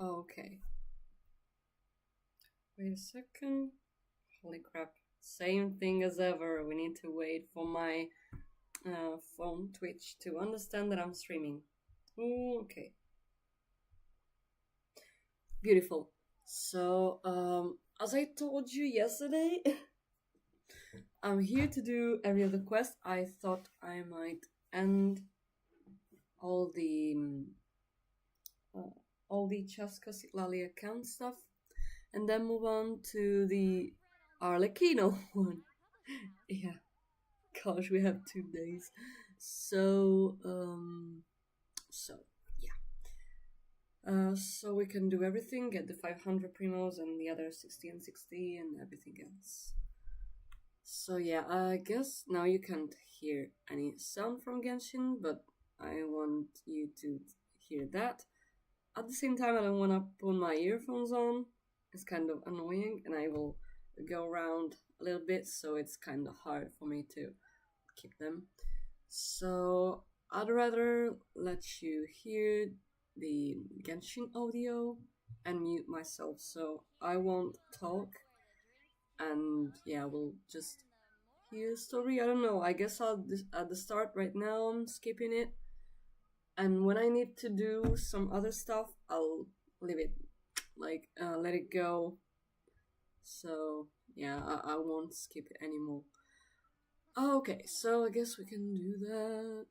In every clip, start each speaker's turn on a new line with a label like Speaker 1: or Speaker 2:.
Speaker 1: Okay. Wait a second. Holy crap. Same thing as ever. We need to wait for my phone Twitch to understand that I'm streaming. Okay. Beautiful. So, as I told you yesterday, I'm here to do every other quest. I thought I might end all the uh, all the Chaska Citlali account stuff, and then move on to the Arlecchino one. Yeah, gosh, we have 2 days. So, so so we can do everything, get the 500 primos and the other 60 and 60 and everything else. So yeah, I guess now you can't hear any sound from Genshin, but I want you to hear that. At the same time, I don't want to put my earphones on. It's kind of annoying, and I will go around a little bit, so it's kind of hard for me to keep them. So I'd rather let you hear the Genshin audio and mute myself, so I won't talk. And yeah, we'll just hear the story. I don't know. I guess at the start right now I'm skipping it, and when I need to do some other stuff, I'll leave it, like let it go. So yeah, I won't skip it anymore. Okay, so I guess we can do that.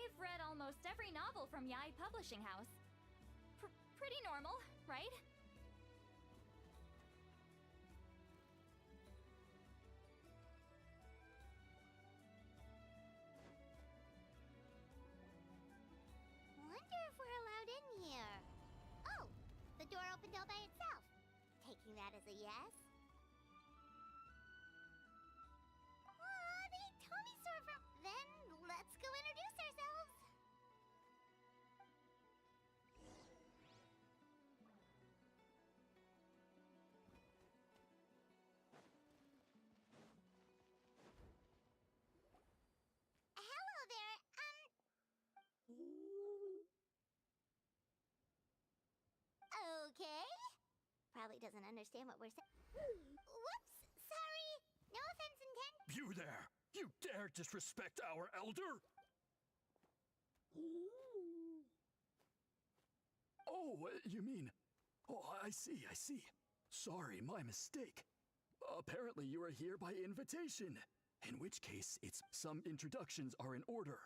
Speaker 2: I've read almost every novel from Yai Publishing House. Pretty normal, right?
Speaker 3: Wonder if we're allowed in here. Oh, the door opened all by itself. Taking that as a yes? Aw, they told me so from... Then let's go introduce ourselves. Hello there, Okay. Probably doesn't understand what we're saying. Whoops, sorry. No offense intended.
Speaker 4: You there! You dare disrespect our elder? Oh, you mean... Oh, I see, I see. Sorry, my mistake. Apparently you are here by invitation. In which case, some introductions are in order.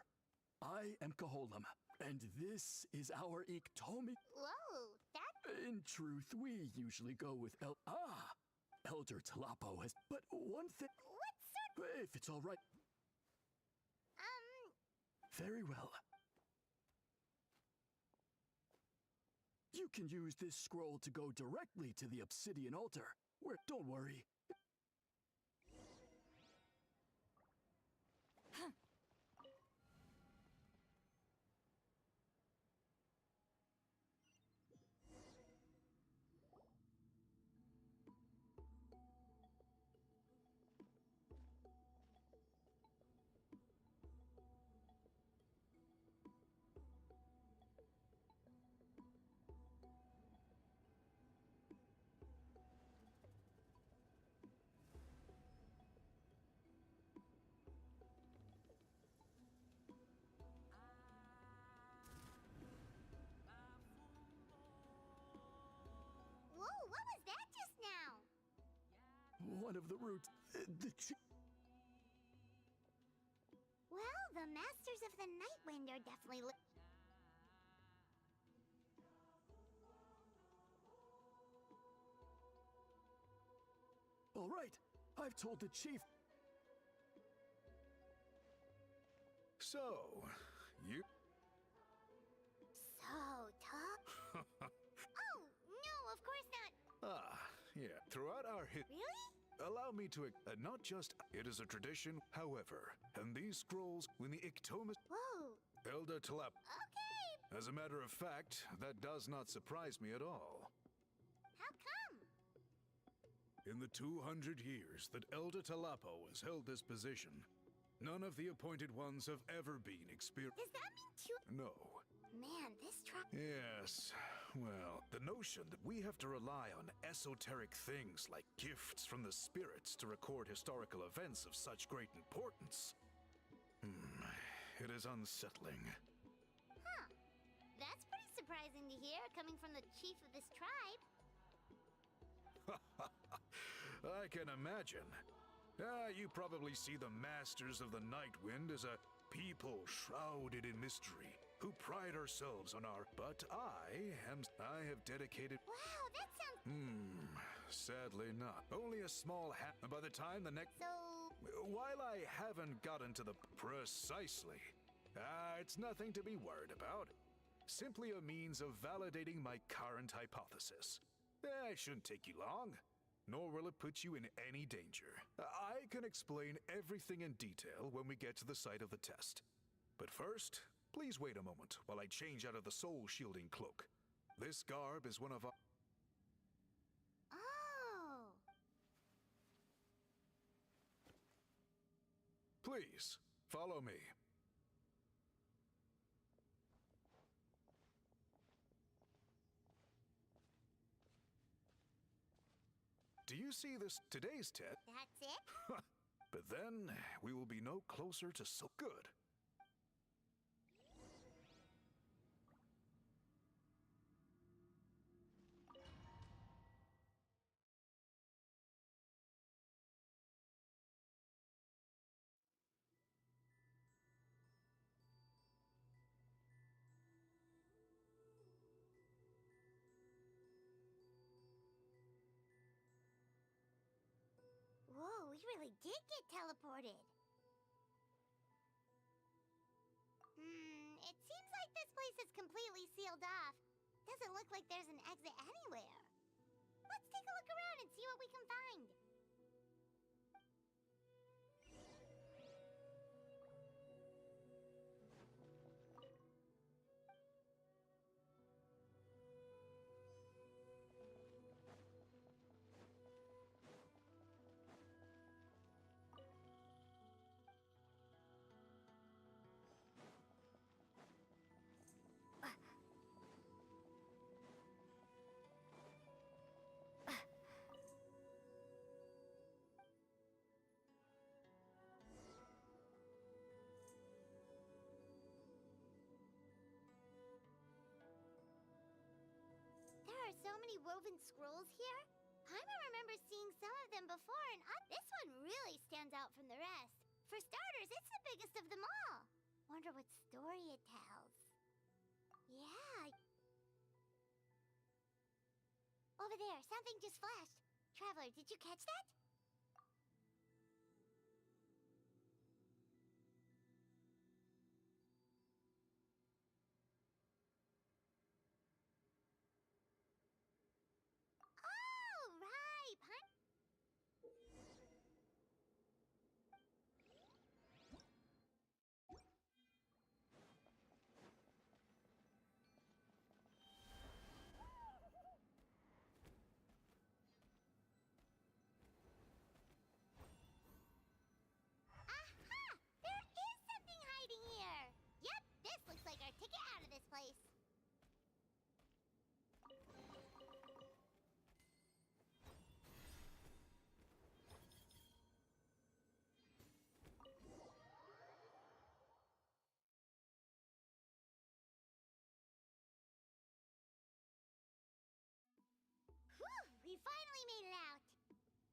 Speaker 4: I am Kaholam, and this is our Iktomi.
Speaker 3: Whoa, that...
Speaker 4: In truth, we usually go with Elder Talapo has... But one thing...
Speaker 3: What sort...
Speaker 4: If it's all right... Very well. You can use this scroll to go directly to the obsidian altar. Where... Don't worry.
Speaker 3: Whoa, what was that just now?
Speaker 4: One of the roots...
Speaker 3: Well, the Masters of the Night Wind are definitely
Speaker 4: All right, I've told the chief...
Speaker 5: So, you...
Speaker 3: so tough. Oh, no, of course not.
Speaker 5: yeah. Throughout our
Speaker 3: Really?
Speaker 5: Allow me to, not just, it is a tradition, however, and these scrolls, when the Iktomis,
Speaker 3: Whoa.
Speaker 5: Elder Telep.
Speaker 3: Okay.
Speaker 5: As a matter of fact, that does not surprise me at all.
Speaker 3: How come?
Speaker 5: In the 200 years that Elder Talapo has held this position, none of the appointed ones have ever been experienced.
Speaker 3: Does that mean two?
Speaker 5: No.
Speaker 3: Man, this tribe.
Speaker 5: Yes. Well, the notion that we have to rely on esoteric things like gifts from the spirits to record historical events of such great importance. It is unsettling.
Speaker 3: Huh. That's pretty surprising to hear, coming from the chief of this tribe.
Speaker 5: I can imagine. You probably see the Masters of the Night Wind as a people shrouded in mystery, who pride ourselves on our... But I have dedicated...
Speaker 3: Wow, that sounds...
Speaker 5: Sadly not. Only a small by the time the next...
Speaker 3: So...
Speaker 5: While I haven't gotten to the... Precisely. It's nothing to be worried about. Simply a means of validating my current hypothesis. It shouldn't take you long, nor will it put you in any danger. I can explain everything in detail when we get to the site of the test. But first, please wait a moment while I change out of the soul-shielding cloak. This garb is one of our...
Speaker 3: Oh.
Speaker 5: Please, follow me. Do you see this today's test?
Speaker 3: That's it?
Speaker 5: But then we will be no closer to so good.
Speaker 3: Whoa, we really did get teleported. It seems like this place is completely sealed off. Doesn't look like there's an exit anywhere. Let's take a look around and see what we can find. There are so many woven scrolls here. Paimon remembers seeing some of them before, and this one really stands out from the rest. For starters, it's the biggest of them all. Wonder what story it tells. Yeah. Over there, something just flashed. Traveler, did you catch that? Oh, right. Aha! There is something hiding here! Yep, this looks like our ticket out of this place. Whew! We finally made it out!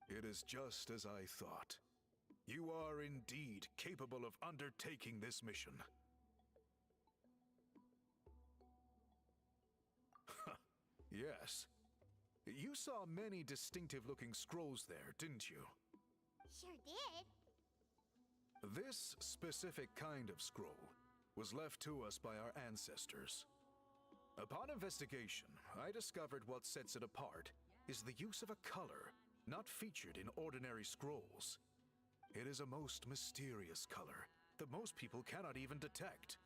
Speaker 5: It is just as I thought. You are indeed capable of undertaking this mission. Yes. You saw many distinctive-looking scrolls there, didn't you?
Speaker 3: Sure did.
Speaker 5: This specific kind of scroll was left to us by our ancestors. Upon investigation, I discovered what sets it apart is the use of a color not featured in ordinary scrolls. It is a most mysterious color that most people cannot even detect.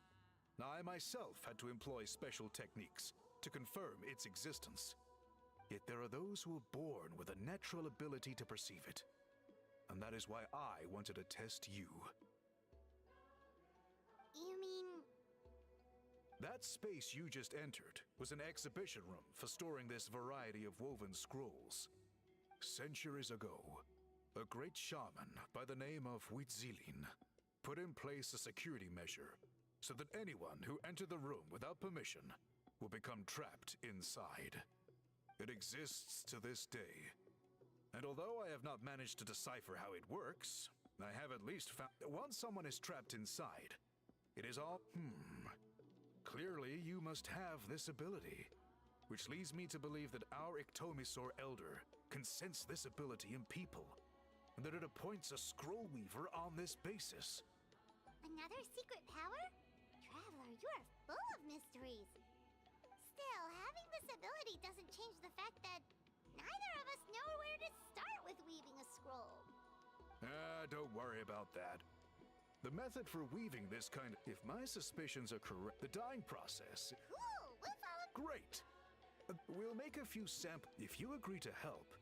Speaker 5: I myself had to employ special techniques to confirm its existence. Yet there are those who are born with a natural ability to perceive it. And that is why I wanted to test you.
Speaker 3: You mean...
Speaker 5: That space you just entered was an exhibition room for storing this variety of woven scrolls. Centuries ago, a great shaman by the name of Citlali put in place a security measure so that anyone who entered the room without permission will become trapped inside. It exists to this day. And although I have not managed to decipher how it works, I have at least found that once someone is trapped inside, it is all... Clearly, you must have this ability, which leads me to believe that our Ictomisaur Elder can sense this ability in people, and that it appoints a scroll weaver on this basis.
Speaker 3: Another secret power? Traveler, you are full of mysteries. Still, having this ability doesn't change the fact that neither of us know where to start with weaving a scroll.
Speaker 5: Don't worry about that. The method for weaving this kind of... If my suspicions are correct, the dyeing process...
Speaker 3: Cool, we'll follow...
Speaker 5: Great! We'll make a few samples. If you agree to help,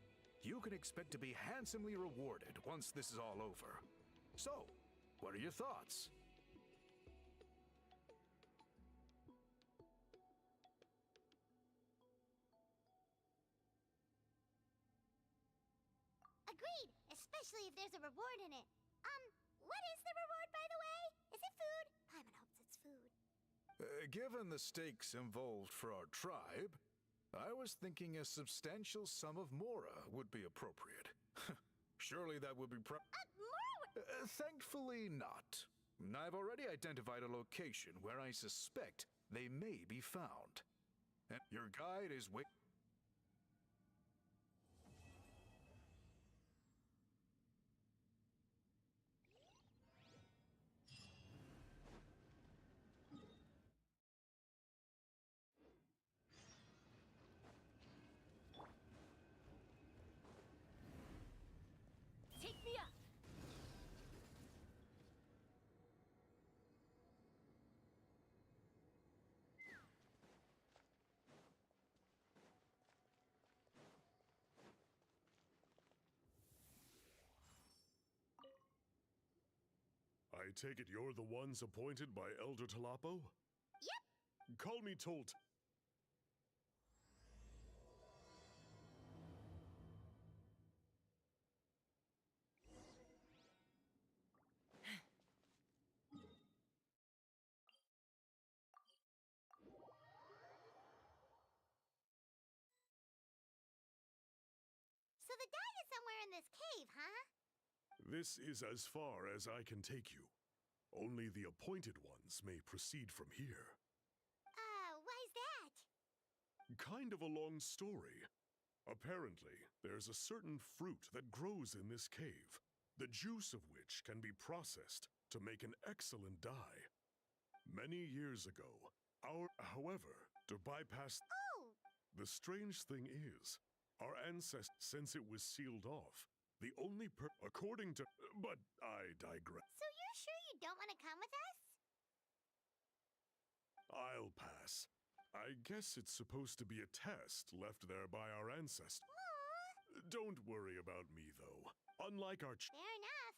Speaker 5: you can expect to be handsomely rewarded once this is all over. So, what are your thoughts?
Speaker 3: Agreed, especially if there's a reward in it. What is the reward, by the way? Is it food? Paimon hopes it's food.
Speaker 5: Given the stakes involved for our tribe, I was thinking a substantial sum of mora would be appropriate. Surely that would be
Speaker 3: Mora
Speaker 5: thankfully not. I've already identified a location where I suspect they may be found. And your guide is
Speaker 2: Take me up!
Speaker 6: I take it you're the ones appointed by Elder Talapo?
Speaker 3: Yep.
Speaker 6: Call me Tolt.
Speaker 3: So the dye is somewhere in this cave, huh?
Speaker 6: This is as far as I can take you. Only the appointed ones may proceed from here.
Speaker 3: Why's that?
Speaker 6: Kind of a long story. Apparently, there's a certain fruit that grows in this cave, the juice of which can be processed to make an excellent dye. Many years ago, however, to bypass...
Speaker 3: Oh!
Speaker 6: The strange thing is, our ancestors, since it was sealed off, the only according to... But I digress.
Speaker 3: So you're sure you don't want to come with us?
Speaker 6: I'll pass. I guess it's supposed to be a test left there by our ancestors.
Speaker 3: Aww.
Speaker 6: Don't worry about me, though. Unlike our
Speaker 3: Fair enough.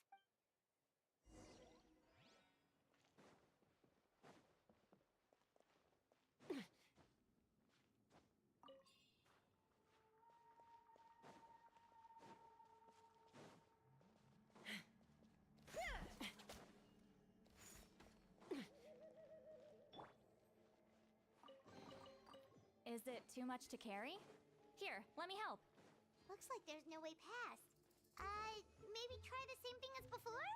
Speaker 2: Is it too much to carry? Here, let me help.
Speaker 3: Looks like there's no way past. Maybe try the same thing as before?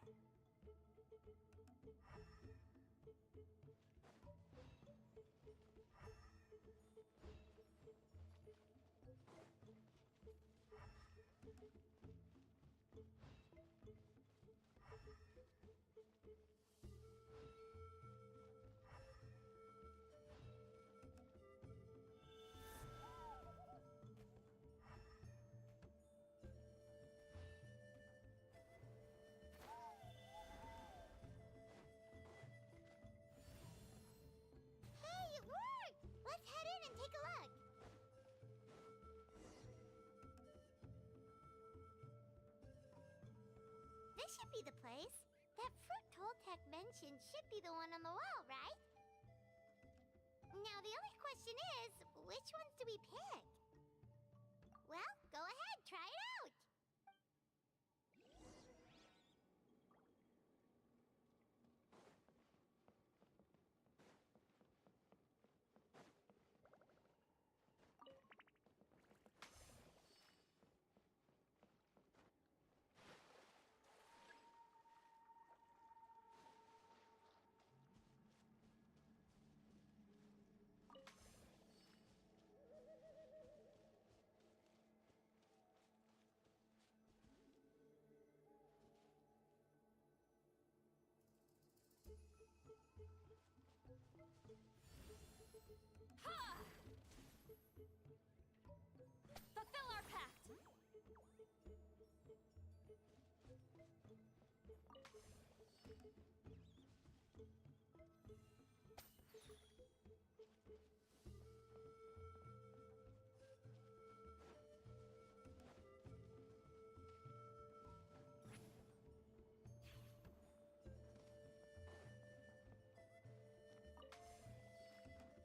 Speaker 3: be the place. That fruit Toltec mentioned should be the one on the wall, right? Now the only question is, which ones do we pick? Well, go ahead, try it out!
Speaker 2: Fulfill our pact!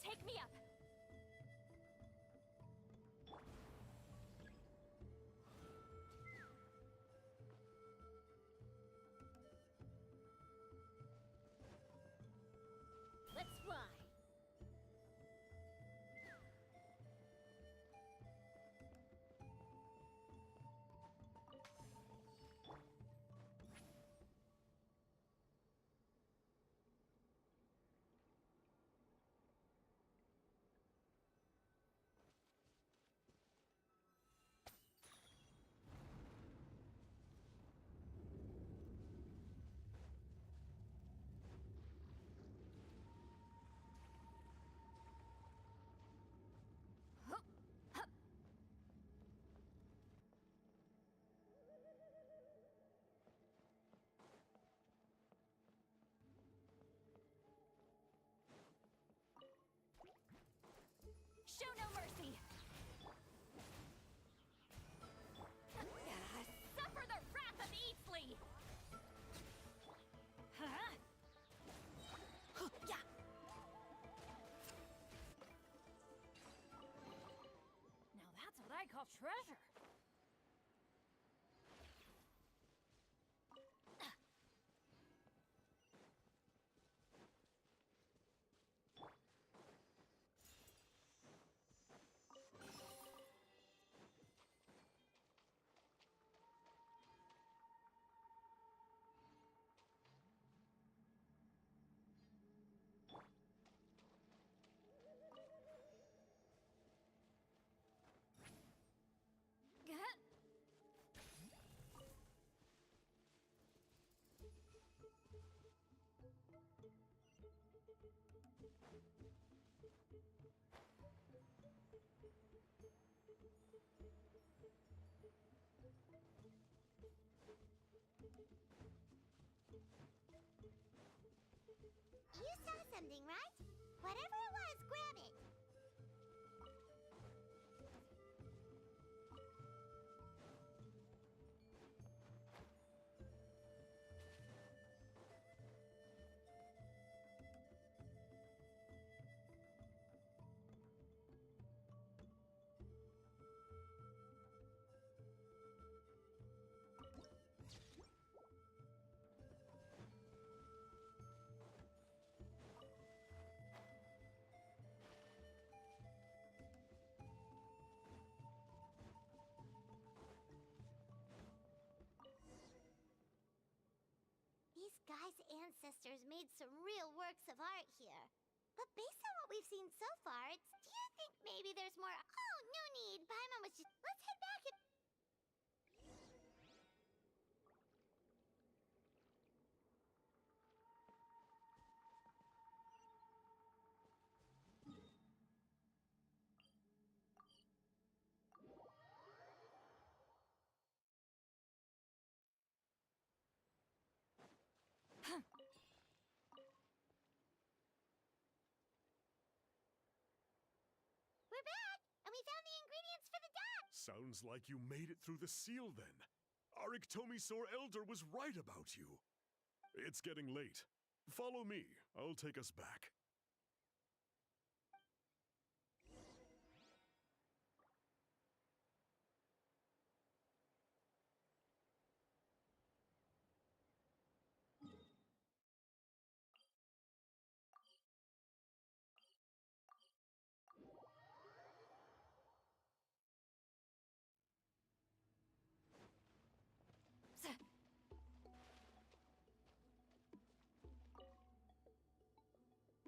Speaker 2: Take me up! Let's fly! Show no mercy! Suffer the wrath of Eastleigh! Huh? Yeah. Now that's what I call treasure!
Speaker 3: You saw something, right? Whatever it was, grab it! These guys' ancestors made some real works of art here. But based on what we've seen so far, do you think maybe there's more? Oh, no need. Paimon was just. Let's head back and. We're back, and we found the ingredients for the dye.
Speaker 6: Sounds like you made it through the seal then. Our Iktomisaur elder was right about you. It's getting late. Follow me. I'll take us back.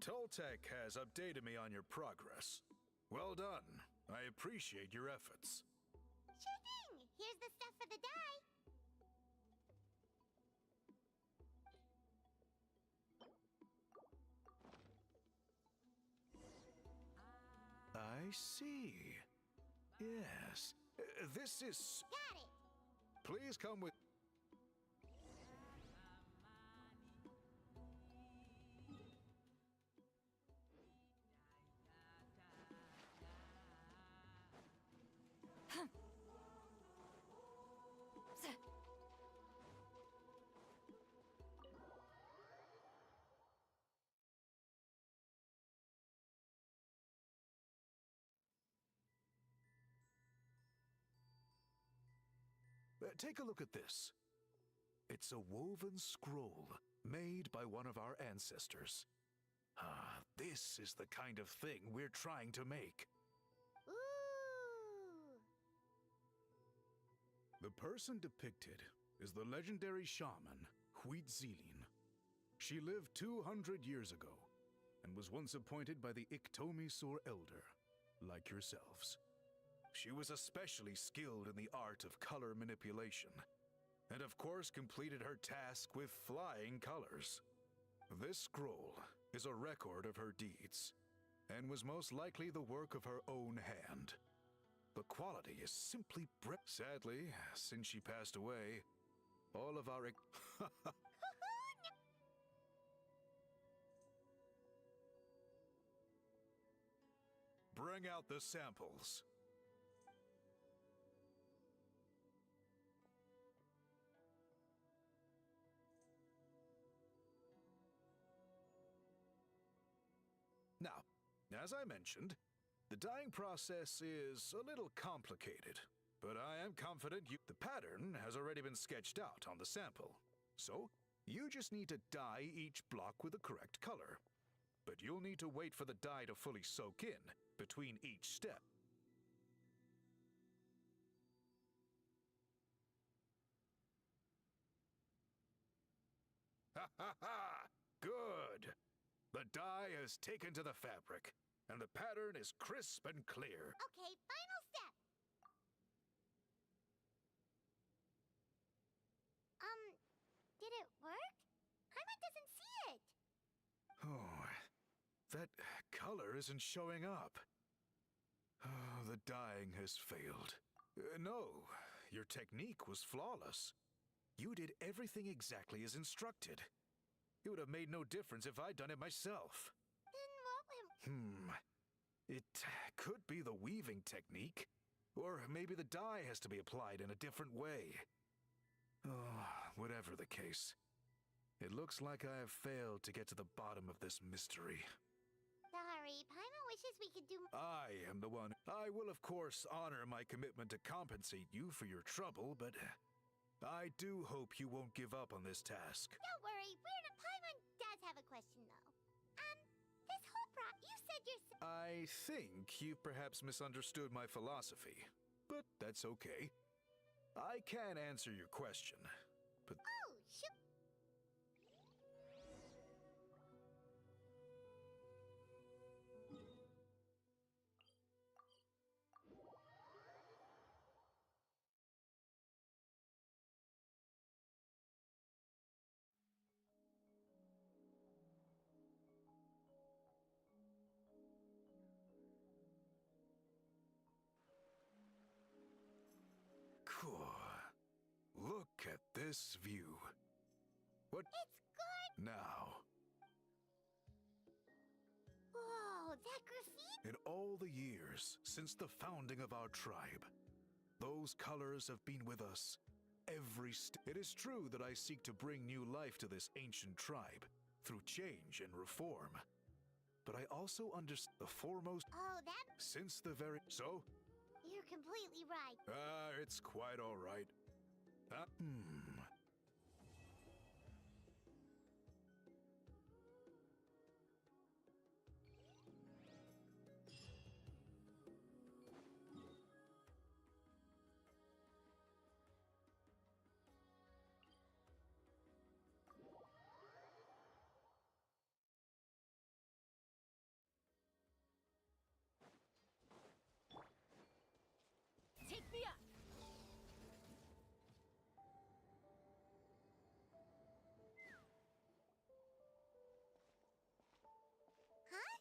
Speaker 5: Toltec has updated me on your progress. Well done. I appreciate your efforts.
Speaker 3: Sure thing. Here's the stuff for the dye.
Speaker 5: I see. Yes. This is...
Speaker 3: Got it.
Speaker 5: Please come with... Take a look at this. It's a woven scroll made by one of our ancestors. This is the kind of thing we're trying to make.
Speaker 3: Ooh.
Speaker 5: The person depicted is the legendary shaman, Citlali. She lived 200 years ago and was once appointed by the Iktomisaur elder, like yourselves. She was especially skilled in the art of color manipulation, and of course completed her task with flying colors. This scroll is a record of her deeds, and was most likely the work of her own hand. The quality is simply Sadly, since she passed away, all of our... Bring out the samples. Now, as I mentioned, the dyeing process is a little complicated, but I am confident the pattern has already been sketched out on the sample. So, you just need to dye each block with the correct color. But you'll need to wait for the dye to fully soak in between each step. Ha ha ha! Good! The dye is taken to the fabric, and the pattern is crisp and clear.
Speaker 3: Okay, final step. Did it work? Paimon doesn't see it.
Speaker 5: Oh, that color isn't showing up. Oh, the dyeing has failed. No, your technique was flawless. You did everything exactly as instructed. It would have made no difference if I'd done it myself.
Speaker 3: Then what went...
Speaker 5: It could be the weaving technique. Or maybe the dye has to be applied in a different way. Oh, whatever the case. It looks like I have failed to get to the bottom of this mystery.
Speaker 3: Sorry, Paimon wishes we could do...
Speaker 5: I am the one. I will, of course, honor my commitment to compensate you for your trouble, but I do hope you won't give up on this task.
Speaker 3: Don't worry, Paimon does have a question, though. This whole you said you're...
Speaker 5: I think you perhaps misunderstood my philosophy, but that's okay. I can answer your question, but...
Speaker 3: Oh, shoot!
Speaker 5: Cool. Look at this view. What?
Speaker 3: It's good!
Speaker 5: Now,
Speaker 3: Whoa, that graffiti!
Speaker 5: in all the years since the founding of our tribe, those colors have been with us every step. It is true that I seek to bring new life to this ancient tribe through change and reform. But I also understand the foremost
Speaker 3: Oh, that...
Speaker 5: since the very... So?
Speaker 3: You're completely right.
Speaker 5: It's quite all right.
Speaker 2: Take me up!
Speaker 3: Huh?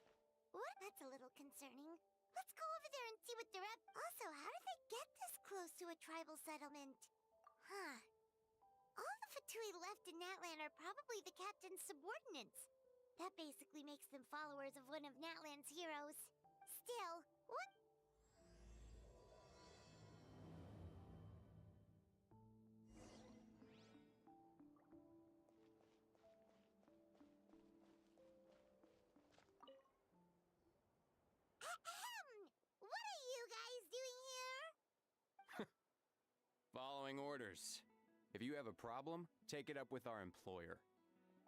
Speaker 3: What? That's a little concerning. Let's go over there and see what they're up. Also, how did they get this close to a tribal settlement? Huh. All the Fatui left in Natlan are probably the captain's subordinates. That basically makes them followers of one of Natlan's heroes. Still, what? Ahem! What are you guys doing here?
Speaker 7: Following orders. If you have a problem, take it up with our employer.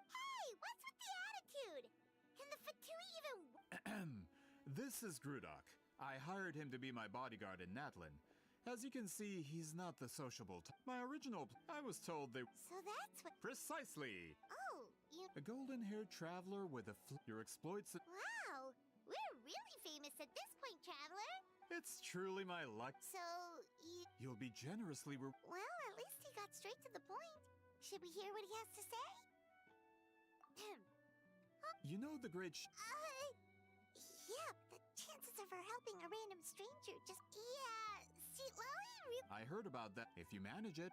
Speaker 3: Hey, what's with the attitude? Can the Fatui even...
Speaker 8: This is Grudok. I hired him to be my bodyguard in Natlan. As you can see, he's not the sociable My original... I was told they...
Speaker 3: So that's what...
Speaker 8: Precisely!
Speaker 3: Oh, you...
Speaker 8: A golden-haired traveler with a your exploits...
Speaker 3: Wow! We're really famous at this point, Traveler!
Speaker 8: It's truly my luck.
Speaker 3: So, you...
Speaker 8: You'll be generously
Speaker 3: Well, at least he got straight to the point. Should we hear what he has to say?
Speaker 8: You know the great
Speaker 3: Yeah, the chances of her helping a random stranger just... Yeah, Citlali
Speaker 8: I heard about that. If you manage it,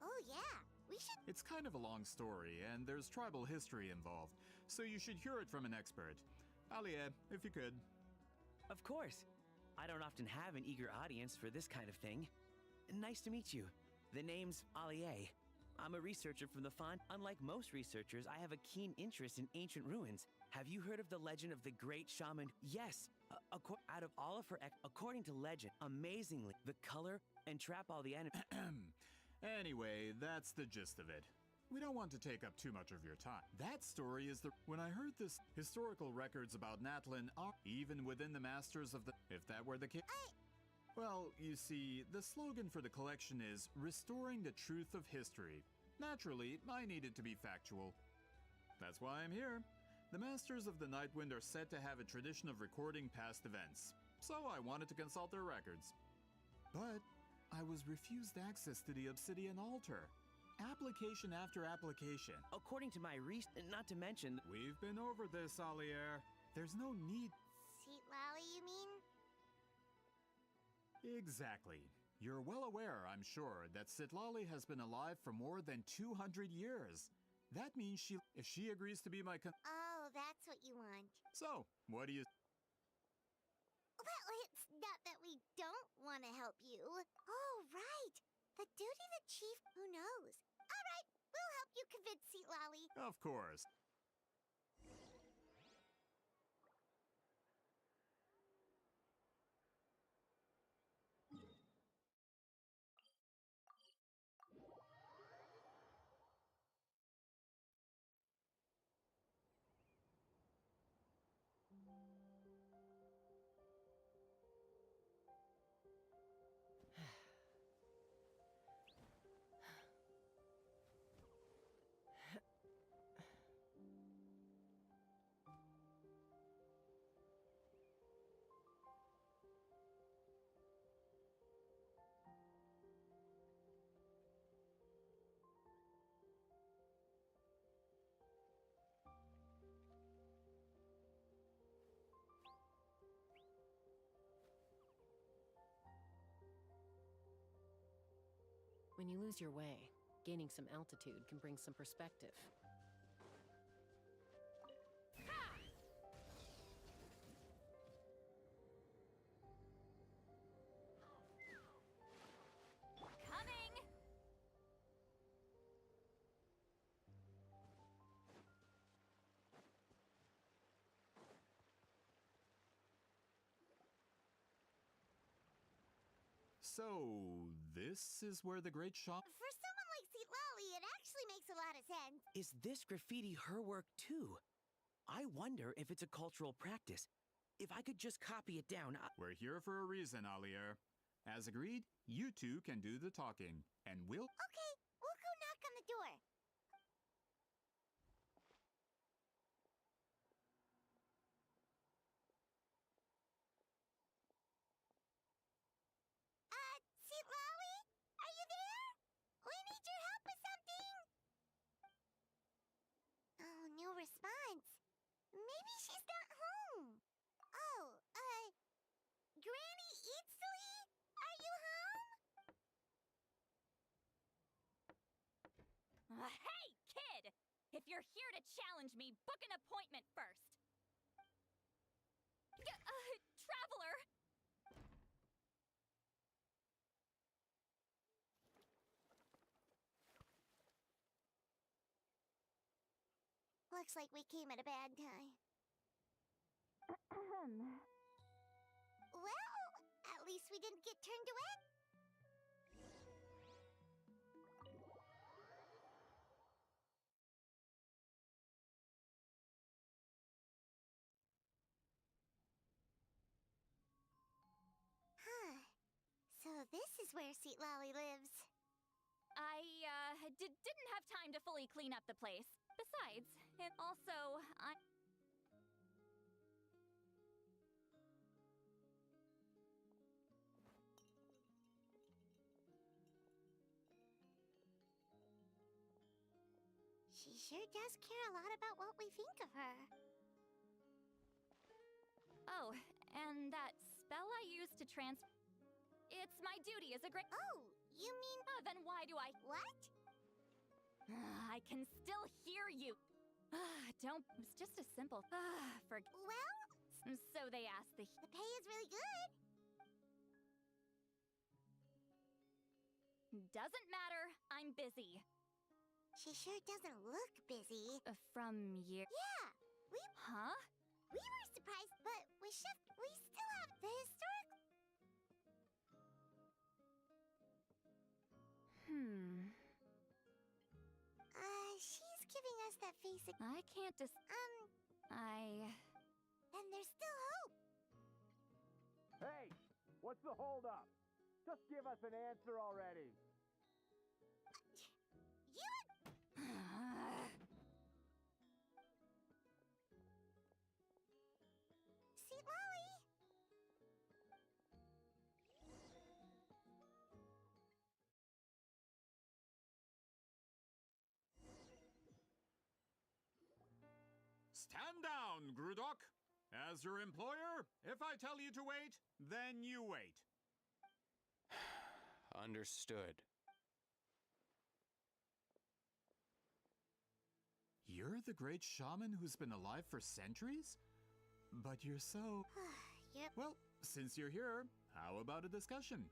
Speaker 3: Oh, yeah, we should...
Speaker 8: it's kind of a long story, and there's tribal history involved, so you should hear it from an expert. Alie, if you could.
Speaker 9: Of course. I don't often have an eager audience for this kind of thing. Nice to meet you. The name's Alie. I'm a researcher from the Font. Unlike most researchers, I have a keen interest in ancient ruins. Have you heard of the legend of the great shaman? Yes. Out of all of her, according to legend, amazingly, the color and trap all the enemies.
Speaker 8: Anyway, that's the gist of it. We don't want to take up too much of your time. That story is the... When I heard this, historical records about Natlan are even within the masters of the... If that were the case... Well, you see, the slogan for the collection is Restoring the Truth of History. Naturally, I needed to be factual. That's why I'm here. The Masters of the Nightwind are said to have a tradition of recording past events, so I wanted to consult their records. But I was refused access to the Obsidian Altar. Application after application.
Speaker 9: According to my not to mention...
Speaker 8: We've been over this, Alier. There's no need...
Speaker 3: Citlali, you mean?
Speaker 8: Exactly. You're well aware, I'm sure, that Citlali has been alive for more than 200 years. That means if she agrees to be my
Speaker 3: Oh, that's what you want.
Speaker 8: So, what do you...
Speaker 3: Well, it's not that we don't want to help you. Oh, right. The duty the chief... Who knows? All right, we'll help you convince Citlali.
Speaker 8: Of course.
Speaker 10: When you lose your way, gaining some altitude can bring some perspective.
Speaker 8: So, this is where the great shop.
Speaker 3: For someone like Citlali, it actually makes a lot of sense.
Speaker 9: Is this graffiti her work too? I wonder if it's a cultural practice. If I could just copy it down,
Speaker 8: We're here for a reason, Alier. As agreed, you two can do the talking, and we'll.
Speaker 3: Okay, we'll go knock on the door. Citlali? Are you there? We need your help with something. Oh, no response. Maybe she's not home. Oh, Granny Citlali? Are you home?
Speaker 2: Hey, kid! If you're here to challenge me, book an appointment first. Traveler!
Speaker 3: Looks like we came at a bad time. Well, at least we didn't get turned away. Huh. So this is where Citlali lives.
Speaker 2: I, didn't have time to fully clean up the place. Besides, it also,
Speaker 3: She sure does care a lot about what we think of her.
Speaker 2: Oh, and that spell I used to It's my duty as a great.
Speaker 3: Oh, you mean...
Speaker 2: Then why do I.
Speaker 3: What?
Speaker 2: I can still hear you. Don't. It's just a simple.
Speaker 3: Well...
Speaker 2: So they asked the.
Speaker 3: The pay is really good.
Speaker 2: Doesn't matter. I'm busy.
Speaker 3: She sure doesn't look busy.
Speaker 2: From year.
Speaker 3: Yeah, we...
Speaker 2: Huh?
Speaker 3: We were surprised, but we still have the historic... She's giving us that face...
Speaker 2: I can't Then
Speaker 3: there's still hope.
Speaker 11: Hey, what's the holdup? Just give us an answer already.
Speaker 3: Citlali!
Speaker 8: Stand down, Grudok. As your employer, if I tell you to wait, then you wait.
Speaker 7: Understood.
Speaker 8: You're the great shaman who's been alive for centuries? But you're so...
Speaker 3: Yep.
Speaker 8: Well, since you're here, how about a discussion?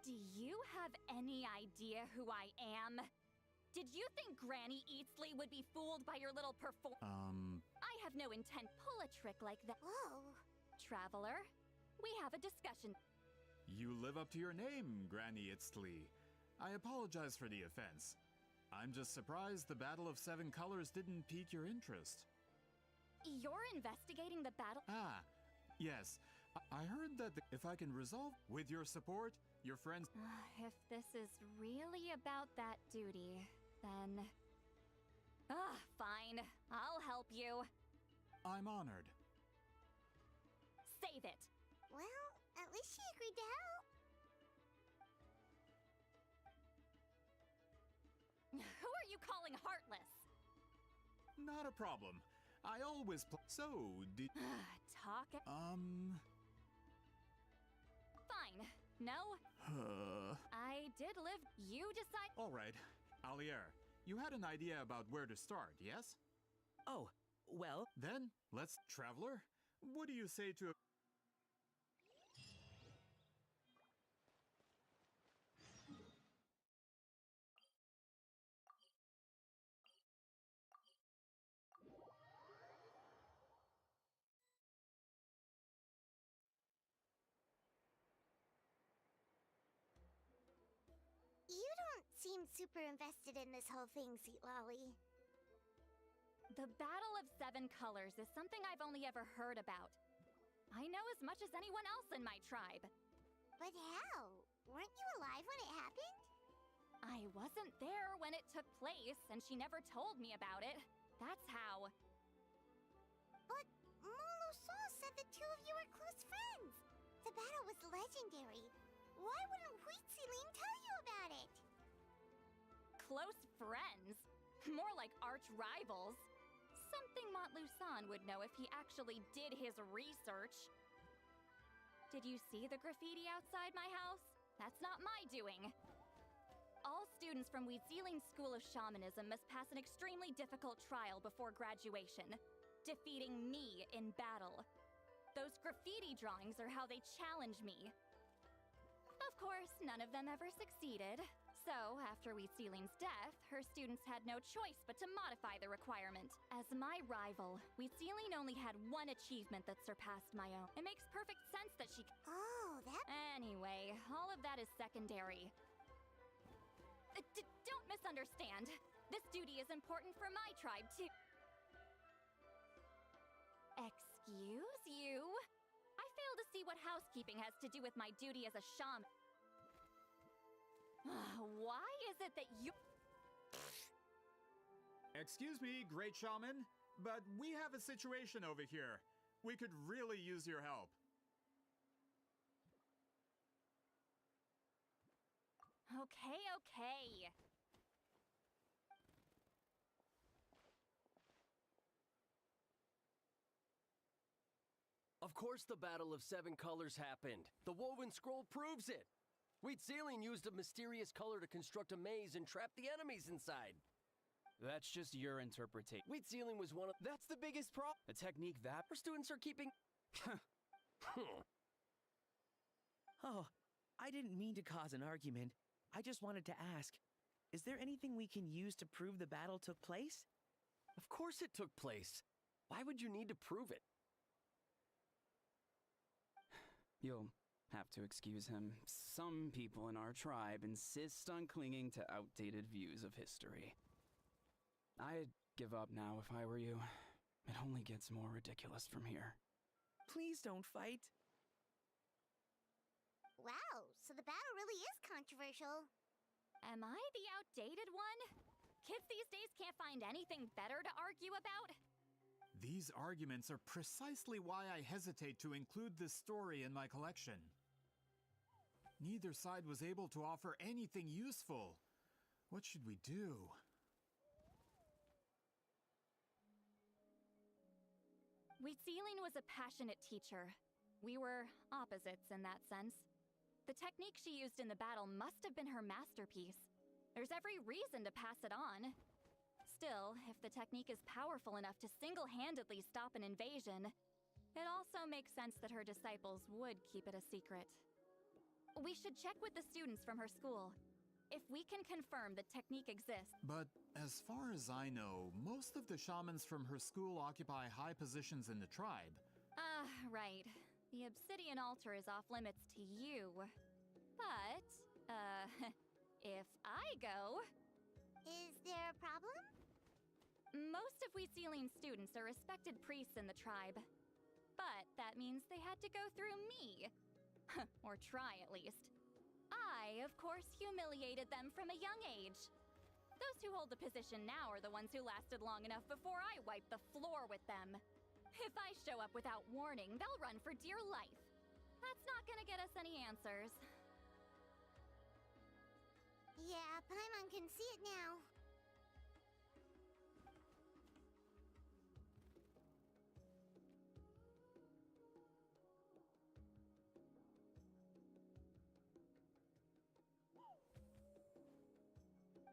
Speaker 2: Do you have any idea who I am? Did you think Granny Eatsley would be fooled by your little I have no intent. Pull a trick like that.
Speaker 3: Whoa.
Speaker 2: Traveler, we have a discussion.
Speaker 8: You live up to your name, Granny Itztli. I apologize for the offense. I'm just surprised the Battle of Seven Colors didn't pique your interest.
Speaker 2: You're investigating the battle?
Speaker 8: Ah, yes. I heard that if I can resolve with your support, your friends...
Speaker 2: If this is really about that duty, then... fine. I'll help you.
Speaker 8: I'm honored.
Speaker 2: Save it.
Speaker 3: Well, at least she agreed to help.
Speaker 2: Who are you calling heartless?
Speaker 8: Not a problem. I always So, did...
Speaker 2: Talk... Fine. No? I did live... You decide...
Speaker 8: All right. Alier, you had an idea about where to start, yes?
Speaker 9: Oh, well...
Speaker 8: Then, let's... Traveler, what do you say to...
Speaker 3: invested in this whole thing, Citlali.
Speaker 2: The Battle of Seven Colors is something I've only ever heard about. I know as much as anyone else in my tribe.
Speaker 3: But how? Weren't you alive when it happened?
Speaker 2: I wasn't there when it took place, and she never told me about it. That's how.
Speaker 3: But Molo said the two of you were close friends. The battle was legendary. Why wouldn't Citlali tell you about it?
Speaker 2: Close friends? More like arch rivals. Something Montluçon would know if he actually did his research. Did you see the graffiti outside my house? That's not my doing. All students from Citlali's School of Shamanism must pass an extremely difficult trial before graduation, defeating me in battle. Those graffiti drawings are how they challenge me. Of course, none of them ever succeeded. So, after Citlali's death, her students had no choice but to modify the requirement. As my rival, Citlali only had one achievement that surpassed my own. It makes perfect sense that she...
Speaker 3: Oh, that...
Speaker 2: Anyway, all of that is secondary. Don't misunderstand. This duty is important for my tribe, too. Excuse you? I fail to see what housekeeping has to do with my duty as a shaman. Why is it that you...
Speaker 8: Excuse me, great shaman, but we have a situation over here. We could really use your help.
Speaker 2: Okay.
Speaker 12: Of course the Battle of Seven Colors happened. The woven scroll proves it. Citlali used a mysterious color to construct a maze and trap the enemies inside.
Speaker 13: That's just your interpretation.
Speaker 12: Citlali was one of...
Speaker 13: That's the biggest problem. A technique that...
Speaker 12: Our students are keeping...
Speaker 9: Oh, I didn't mean to cause an argument. I just wanted to ask, is there anything we can use to prove the battle took place?
Speaker 12: Of course it took place. Why would you need to prove it?
Speaker 13: You'll have to excuse him. Some people in our tribe insist on clinging to outdated views of history. I'd give up now if I were you. It only gets more ridiculous from here.
Speaker 9: Please don't fight.
Speaker 3: Wow, so the battle really is controversial.
Speaker 2: Am I the outdated one? Kids these days can't find anything better to argue about?
Speaker 8: These arguments are precisely why I hesitate to include this story in my collection. Neither side was able to offer anything useful. What should we do?
Speaker 2: Citlali was a passionate teacher. We were opposites in that sense. The technique she used in the battle must have been her masterpiece. There's every reason to pass it on. Still, if the technique is powerful enough to single-handedly stop an invasion, it also makes sense that her disciples would keep it a secret. We should check with the students from her school. If we can confirm the technique exists...
Speaker 8: But as far as I know, most of the shamans from her school occupy high positions in the tribe.
Speaker 2: Right. The obsidian altar is off limits to you. But, if I go...
Speaker 3: Is there a problem?
Speaker 2: Most of Citlali's students are respected priests in the tribe. But that means they had to go through me. Or try, at least. I, of course, humiliated them from a young age. Those who hold the position now are the ones who lasted long enough before I wiped the floor with them. If I show up without warning, they'll run for dear life. That's not gonna get us any answers.
Speaker 3: Yeah, Paimon can see it now.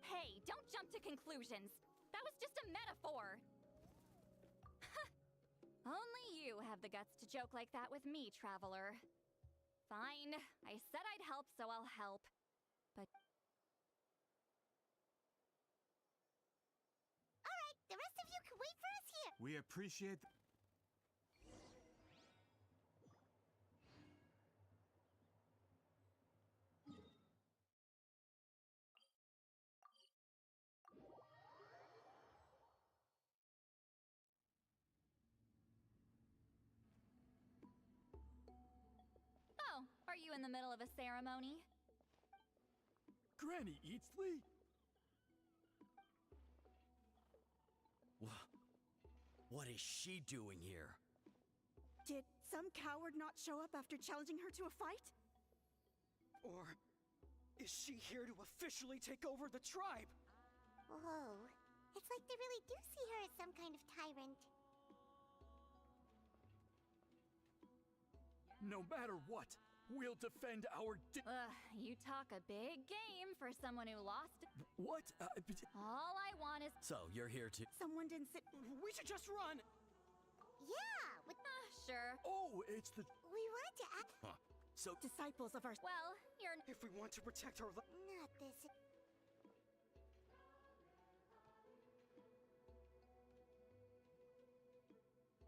Speaker 2: Hey, don't jump to conclusions. That was just a metaphor. Only you have the guts to joke like that with me, traveler. Fine. I said I'd help, so I'll help. But...
Speaker 3: Alright, the rest of you can wait for us here.
Speaker 8: We appreciate...
Speaker 2: you in the middle of a ceremony?
Speaker 4: Granny Eatsley?
Speaker 12: What is she doing here?
Speaker 14: Did some coward not show up after challenging her to a fight?
Speaker 15: Or is she here to officially take over the tribe?
Speaker 3: Whoa. It's like they really do see her as some kind of tyrant.
Speaker 4: No matter what, we'll defend our
Speaker 2: You talk a big game for someone who lost.
Speaker 4: What?
Speaker 2: All I want is.
Speaker 12: So, you're here to.
Speaker 14: Someone didn't sit.
Speaker 15: We should just run!
Speaker 3: Yeah, with
Speaker 2: Sure.
Speaker 4: Oh, it's the.
Speaker 3: we wanted to act.
Speaker 12: Huh. So,
Speaker 14: Disciples of our.
Speaker 2: Well, you're.
Speaker 15: If we want to protect our.
Speaker 3: Not this.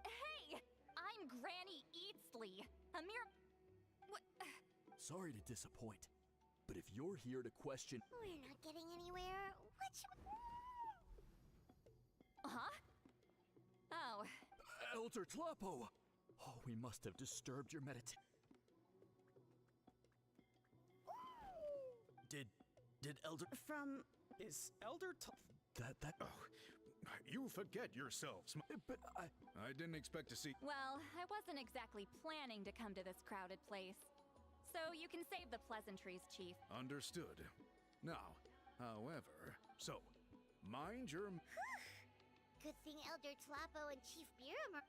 Speaker 2: Hey! I'm Granny Eatsley. A mere. What?
Speaker 4: Sorry to disappoint, but if you're here to question.
Speaker 3: We're not getting anywhere. What should we...
Speaker 2: Huh? Oh.
Speaker 4: Elder Tlapo! Oh, we must have disturbed your meditation.
Speaker 12: Did Elder.
Speaker 14: From.
Speaker 15: Is Elder
Speaker 4: That.
Speaker 5: Oh, you forget yourselves.
Speaker 4: But
Speaker 5: I didn't expect to see.
Speaker 2: Well, I wasn't exactly planning to come to this crowded place. So you can save the pleasantries, Chief.
Speaker 5: Understood. Now, however, so, mind your.
Speaker 3: Good thing Elder Tlapo and Chief Biram are...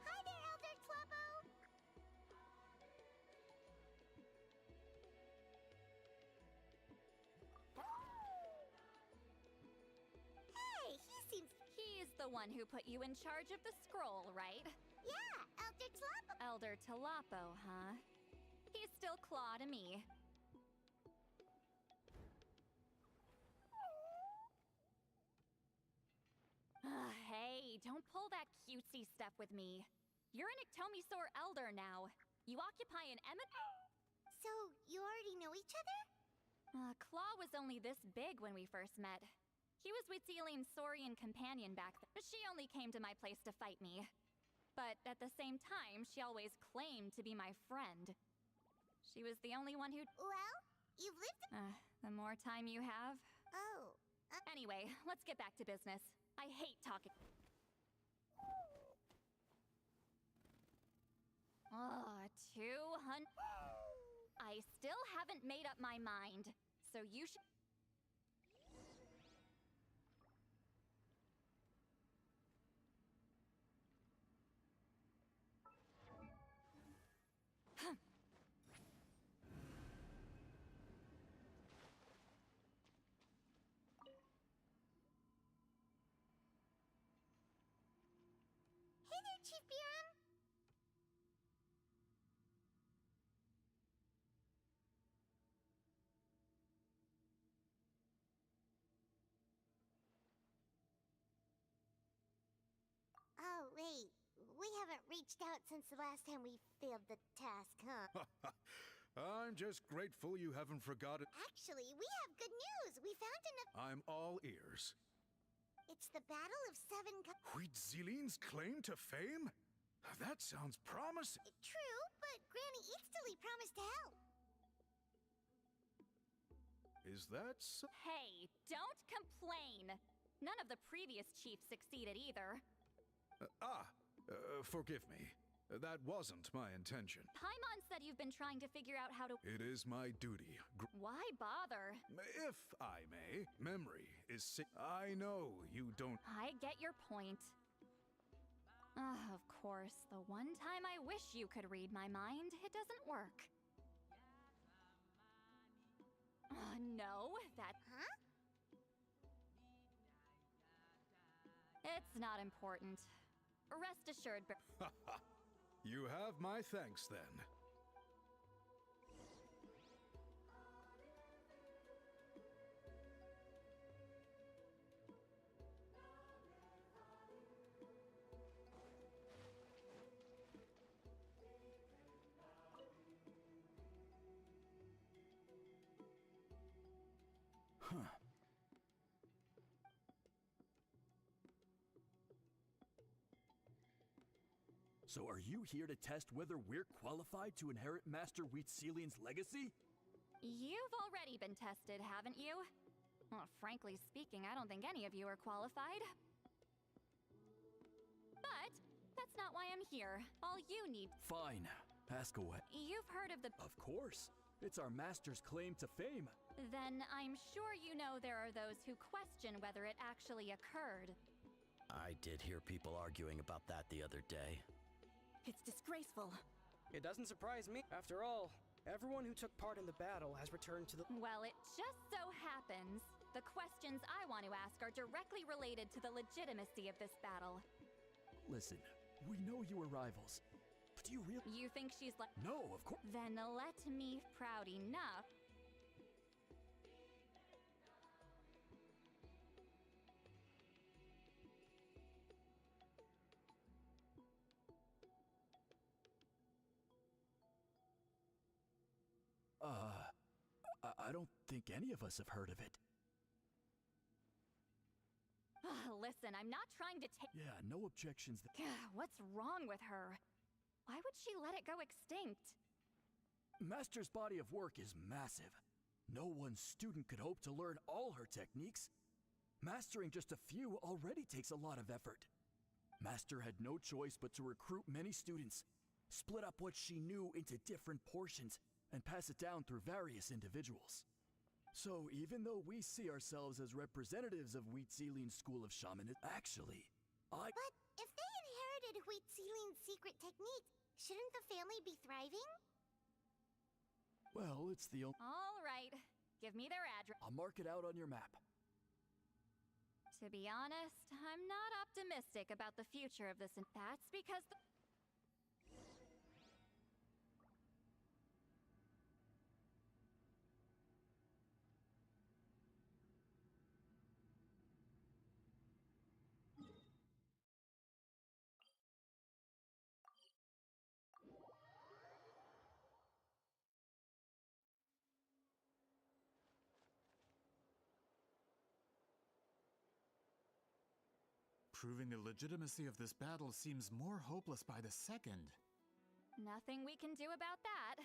Speaker 3: Hi there, Elder Tlapo! Hey, he seems...
Speaker 2: He's the one who put you in charge of the scroll, right?
Speaker 3: Yeah, Elder Tlapo!
Speaker 2: Elder Tlapo, huh? He's still Claw to me. Hey, don't pull that cutesy stuff with me. You're an Iktomisaur Elder now. You occupy an
Speaker 3: So, you already know each other?
Speaker 2: Claw was only this big when we first met. He was with Celine's Saurian companion back then. She only came to my place to fight me. But at the same time, she always claimed to be my friend. She was the only one who...
Speaker 3: Well, you've lived...
Speaker 2: the more time you have.
Speaker 3: Oh.
Speaker 2: Anyway, let's get back to business. I hate talking. 200... I still haven't made up my mind, so you should...
Speaker 3: Hey there, Chief Biram! Oh, wait. We haven't reached out since the last time we failed the task, huh?
Speaker 5: I'm just grateful you haven't forgotten.
Speaker 3: Actually, we have good news! We found enough...
Speaker 5: I'm all ears.
Speaker 3: It's the Battle of Seven...
Speaker 5: Huitzilin's claim to fame? That sounds promising.
Speaker 3: True, but Granny Eatsley promised to help.
Speaker 5: Is that so?
Speaker 2: Hey, don't complain! None of the previous chiefs succeeded either.
Speaker 5: Forgive me. That wasn't my intention.
Speaker 2: Paimon said you've been trying to figure out how to...
Speaker 5: It is my duty.
Speaker 2: Why bother?
Speaker 5: If I may, memory is sick. I know you don't...
Speaker 2: I get your point. Of course, the one time I wish you could read my mind, it doesn't work. No, that...
Speaker 3: Huh?
Speaker 2: It's not important. Rest assured,
Speaker 5: You have my thanks, then.
Speaker 4: So are you here to test whether we're qualified to inherit Master Wheatselian's legacy?
Speaker 2: You've already been tested, haven't you? Well, frankly speaking, I don't think any of you are qualified. But that's not why I'm here. All you need...
Speaker 4: Fine. Ask away.
Speaker 2: You've heard of the...
Speaker 4: Of course. It's our master's claim to fame.
Speaker 2: Then I'm sure you know there are those who question whether it actually occurred.
Speaker 16: I did hear people arguing about that the other day.
Speaker 15: It's disgraceful.
Speaker 17: It doesn't surprise me. After all, everyone who took part in the battle has returned to the...
Speaker 2: Well, it just so happens the questions I want to ask are directly related to the legitimacy of this battle.
Speaker 4: Listen, we know you were rivals, but do you really...
Speaker 2: You think she's like...
Speaker 4: No, of course...
Speaker 2: Then let me proud enough.
Speaker 4: I don't think any of us have heard of it.
Speaker 2: Listen, I'm not trying to take...
Speaker 4: Yeah, no objections.
Speaker 2: What's wrong with her? Why would she let it go extinct?
Speaker 4: Master's body of work is massive. No one student could hope to learn all her techniques. Mastering just a few already takes a lot of effort. Master had no choice but to recruit many students, split up what she knew into different portions, and pass it down through various individuals. So even though we see ourselves as representatives of Wheatselian's school of shamanism, actually,
Speaker 3: But if they inherited Wheatselian's secret techniques, shouldn't the family be thriving?
Speaker 4: Well, it's the only...
Speaker 2: All right, give me their address.
Speaker 4: I'll mark it out on your map.
Speaker 2: To be honest, I'm not optimistic about the future of this, and that's because the...
Speaker 8: Proving the legitimacy of this battle seems more hopeless by the second.
Speaker 2: Nothing we can do about that.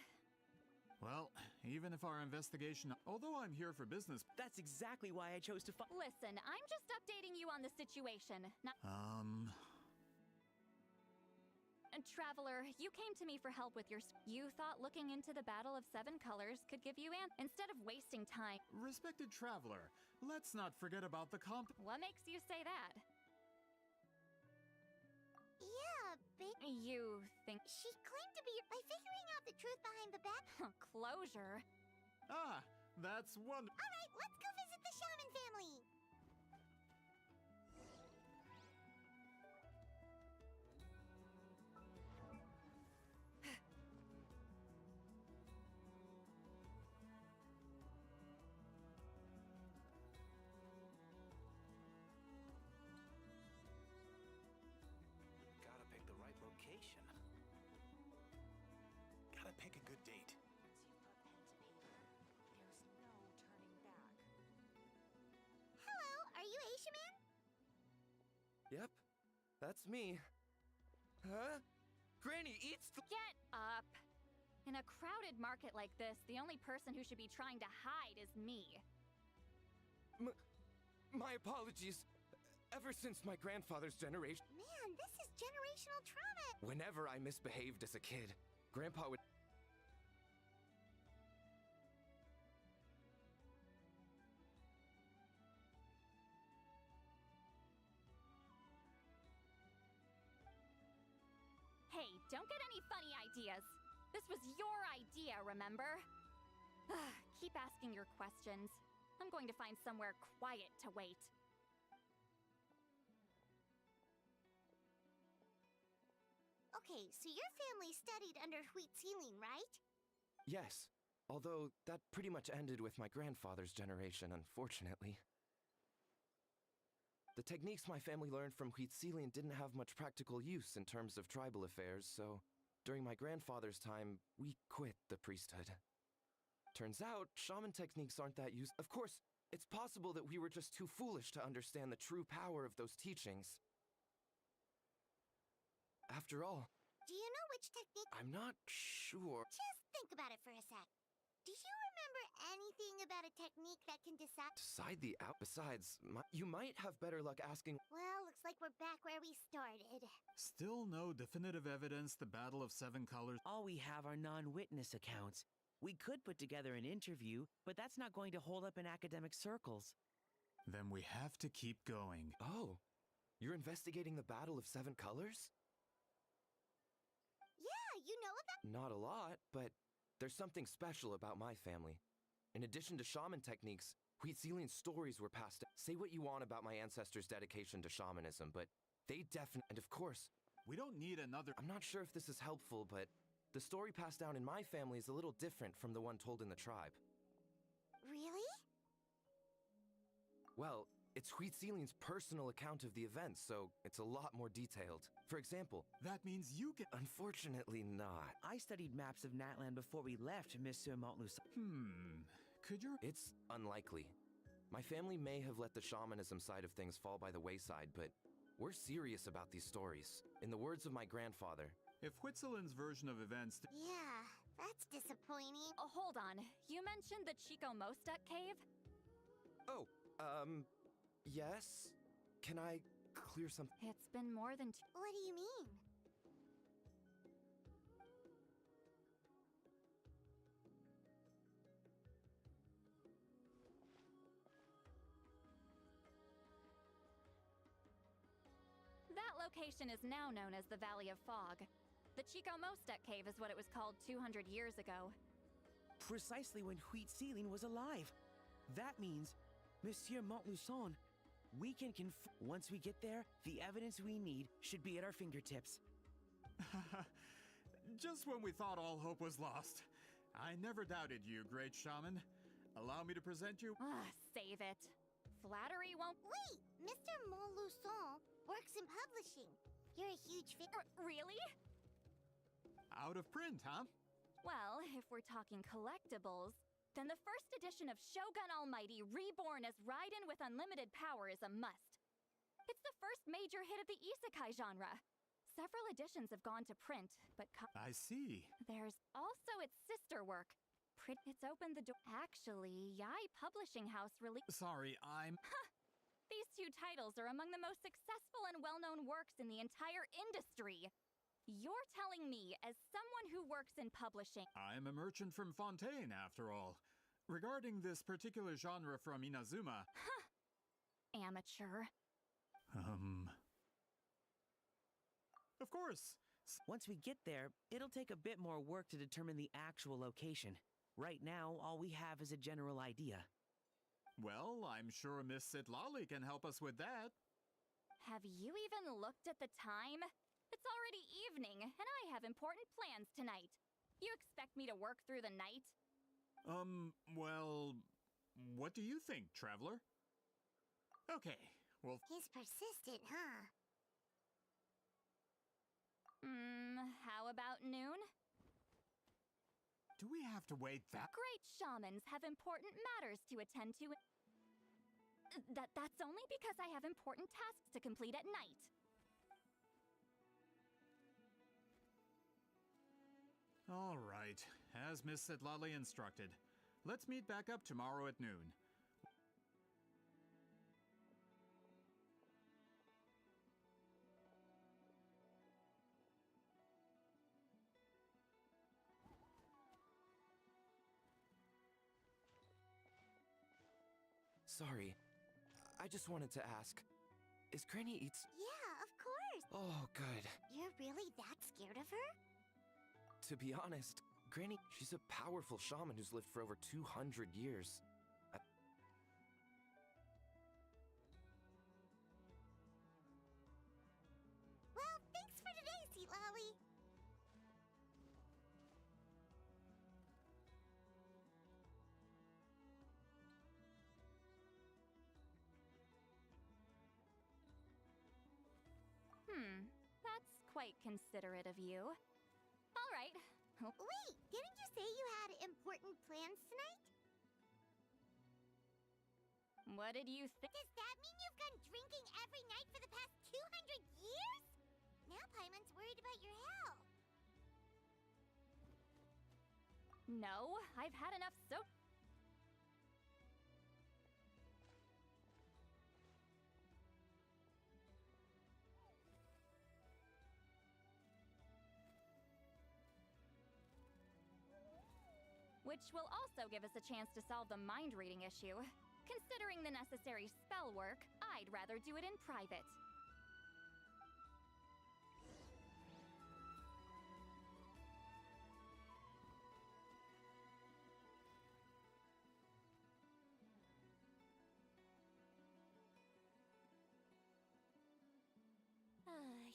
Speaker 8: Well, even if our investigation... Although I'm here for business...
Speaker 9: That's exactly why I chose to
Speaker 2: Listen, I'm just updating you on the situation. Traveler, you came to me for help with your... You thought looking into the Battle of Seven Colors could give you instead of wasting time.
Speaker 8: Respected traveler, let's not forget about the
Speaker 2: What makes you say that?
Speaker 3: Yeah,
Speaker 2: You think...
Speaker 3: She claimed to be... By figuring out the truth behind the bat...
Speaker 2: Closure?
Speaker 8: Ah, that's wonderful.
Speaker 3: Alright, let's go visit the shaman family!
Speaker 5: Gotta pick the right location. Gotta pick a good date.
Speaker 3: Hello, are you Asia Man?
Speaker 18: Yep, that's me. Huh? Granny eats the...
Speaker 2: Get up! In a crowded market like this, the only person who should be trying to hide is me.
Speaker 18: My apologies. Ever since my grandfather's generation...
Speaker 3: Man, this is generational trauma!
Speaker 18: Whenever I misbehaved as a kid, Grandpa would...
Speaker 2: Hey, don't get any funny ideas. This was your idea, remember? Keep asking your questions. I'm going to find somewhere quiet to wait.
Speaker 3: Okay, so your family studied under Wheatselian, right?
Speaker 18: Yes, although that pretty much ended with my grandfather's generation, unfortunately. The techniques my family learned from Wheatselian didn't have much practical use in terms of tribal affairs, so during my grandfather's time, we quit the priesthood. Turns out, shaman techniques aren't that used. Of course, it's possible that we were just too foolish to understand the true power of those teachings. After all,
Speaker 3: Do you know which technique?
Speaker 18: I'm not sure.
Speaker 3: Just think about it for a sec. Do you remember anything about a technique that can decide?
Speaker 18: Decide the out. Besides, you might have better luck asking.
Speaker 3: Well, looks like we're back where we started.
Speaker 8: Still no definitive evidence the Battle of Seven Colors.
Speaker 9: All we have are non-witness accounts. We could put together an interview, but that's not going to hold up in academic circles.
Speaker 8: Then we have to keep going.
Speaker 18: Oh, you're investigating the Battle of Seven Colors?
Speaker 3: Yeah, you know about.
Speaker 18: Not a lot, but there's something special about my family. In addition to shaman techniques, Huitzilian stories were passed. Say what you want about my ancestors' dedication to shamanism, but they definitely. And of course,
Speaker 8: we don't need another.
Speaker 18: I'm not sure if this is helpful, but the story passed down in my family is a little different from the one told in the tribe.
Speaker 3: Really?
Speaker 18: Well, it's Huitzilian's personal account of the event, so it's a lot more detailed. For example,
Speaker 8: that means you can.
Speaker 18: Unfortunately, not.
Speaker 9: I studied maps of Natlan before we left, Monsieur Montluçon.
Speaker 8: Could you?
Speaker 18: It's unlikely. My family may have let the shamanism side of things fall by the wayside, but we're serious about these stories. In the words of my grandfather,
Speaker 8: if Huitzilian's version of events.
Speaker 3: Yeah, that's disappointing.
Speaker 2: Oh, hold on. You mentioned the Chico Mostek cave?
Speaker 18: Oh, yes? Can I clear some?
Speaker 2: It's been more than
Speaker 3: What do you mean?
Speaker 2: That location is now known as the Valley of Fog. The Chico Mostek cave is what it was called 200 years ago.
Speaker 9: Precisely when Huitzilin was alive. That means, Monsieur Montluçon, we can once we get there, the evidence we need should be at our fingertips.
Speaker 8: Just when we thought all hope was lost. I never doubted you, great shaman. Allow me to present you.
Speaker 2: Save it. Flattery won't.
Speaker 3: Wait, Mr. Montluçon works in publishing. You're a huge fan.
Speaker 2: Really?
Speaker 8: Out of print, huh?
Speaker 2: Well, if we're talking collectibles, then the first edition of Shogun Almighty reborn as Raiden with unlimited power is a must. It's the first major hit of the isekai genre. Several editions have gone to print, but
Speaker 8: I see.
Speaker 2: There's also its sister work. It's opened the door. Actually, Yai Publishing House released.
Speaker 8: Sorry, I'm.
Speaker 2: These two titles are among the most successful and well-known works in the entire industry. You're telling me, as someone who works in publishing.
Speaker 8: I'm a merchant from Fontaine, after all. Regarding this particular genre from Inazuma.
Speaker 2: Amateur.
Speaker 8: Of course.
Speaker 9: Once we get there, it'll take a bit more work to determine the actual location. Right now, all we have is a general idea.
Speaker 8: Well, I'm sure Miss Citlali can help us with that.
Speaker 2: Have you even looked at the time? It's already evening, and I have important plans tonight. You expect me to work through the night?
Speaker 8: Well, what do you think, traveler? Okay, well...
Speaker 3: He's persistent, huh?
Speaker 2: How about noon?
Speaker 8: Do we have to wait that?
Speaker 2: Great shamans have important matters to attend to. That's only because I have important tasks to complete at night.
Speaker 8: All right, as Miss Citlali instructed. Let's meet back up tomorrow at noon.
Speaker 18: Sorry, I just wanted to ask, is Granny Eats...
Speaker 3: Yeah, of course!
Speaker 18: Oh, good.
Speaker 3: You're really that scared of her?
Speaker 18: To be honest, Granny, she's a powerful shaman who's lived for over 200 years.
Speaker 3: Well, thanks for today, Citlali!
Speaker 2: That's quite considerate of you. All right.
Speaker 3: Wait, didn't you say you had important plans tonight?
Speaker 2: What did you think?
Speaker 3: Does that mean you've gone drinking every night for the past 200 years? Now Paimon's worried about your health.
Speaker 2: No, I've had enough so. Which will also give us a chance to solve the mind reading issue. Considering the necessary spell work, I'd rather do it in private.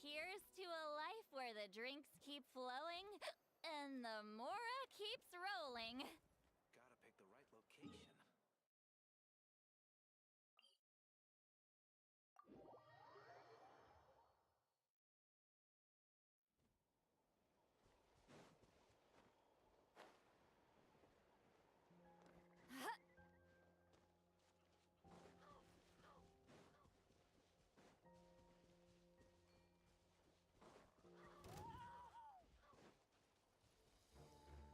Speaker 2: Here's to a life where the drinks keep flowing and the Mora keeps rolling.
Speaker 5: Gotta pick the right location.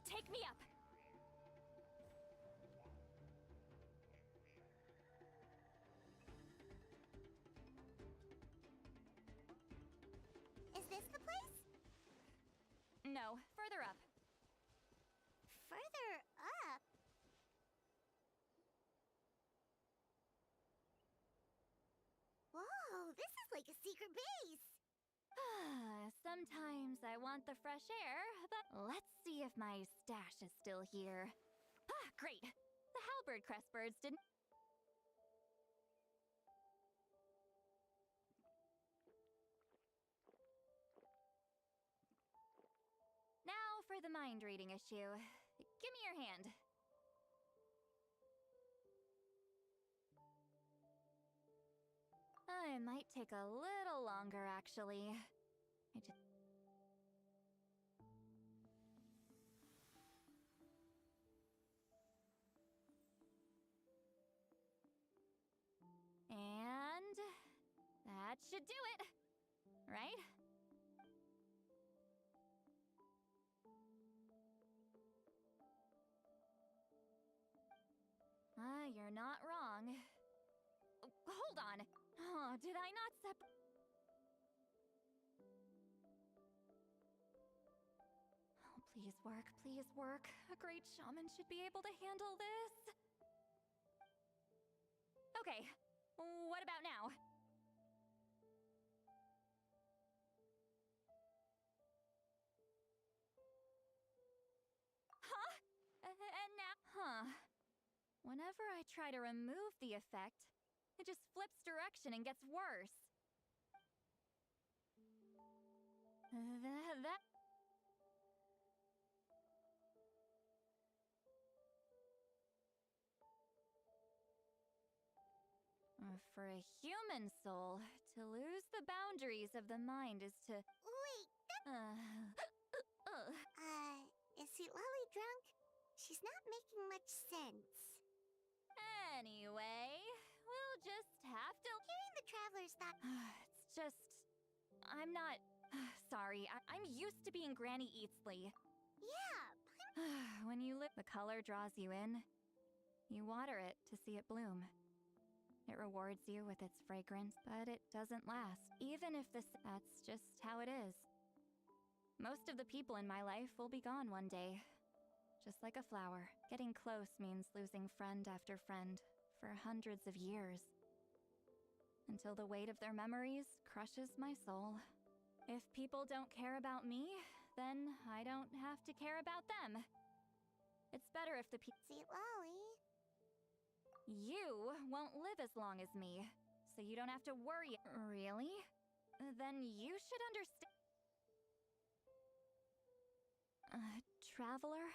Speaker 2: Take me up!
Speaker 3: Is this the place?
Speaker 2: No, further up.
Speaker 3: Further up? Whoa, this is like a secret base!
Speaker 2: Sometimes I want the fresh air, but let's see if my stash is still here. Ah, great! The halberd crest birds didn't. Now for the mind reading issue. Give me your hand. It might take a little longer, actually. I just... And... that should do it! Right? You're not wrong. Hold on! Oh, did I not Oh, please work, please work. A great shaman should be able to handle this. Okay, what about now? Huh? And now? Huh. Whenever I try to remove the effect, it just flips direction and gets worse. That... For a human soul, to lose the boundaries of the mind is to...
Speaker 3: Wait, is Citlali drunk? She's not making much sense.
Speaker 2: Anyway, we'll just have to...
Speaker 3: Hearing the travelers thought...
Speaker 2: It's just... I'm not... Sorry, I'm used to being Granny Eatsley.
Speaker 3: Yeah,
Speaker 2: When you live, the color draws you in. You water it to see it bloom. It rewards you with its fragrance, but it doesn't last. Even if that's just how it is. Most of the people in my life will be gone one day. Just like a flower. Getting close means losing friend after friend for hundreds of years. Until the weight of their memories crushes my soul. If people don't care about me, then I don't have to care about them. It's better if the
Speaker 3: Citlali.
Speaker 2: You won't live as long as me, so you don't have to worry. Really? Then you should understand. Traveler?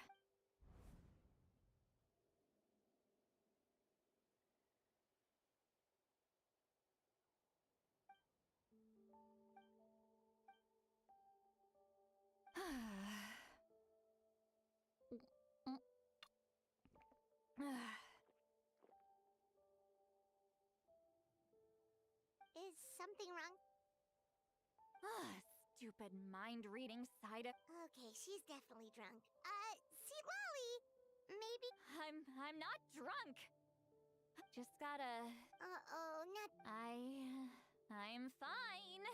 Speaker 3: Is something wrong?
Speaker 2: Stupid mind-reading side of...
Speaker 3: Okay, she's definitely drunk. Citlali!
Speaker 2: I'm not drunk. Just gotta...
Speaker 3: Uh-oh, not...
Speaker 2: I'm fine.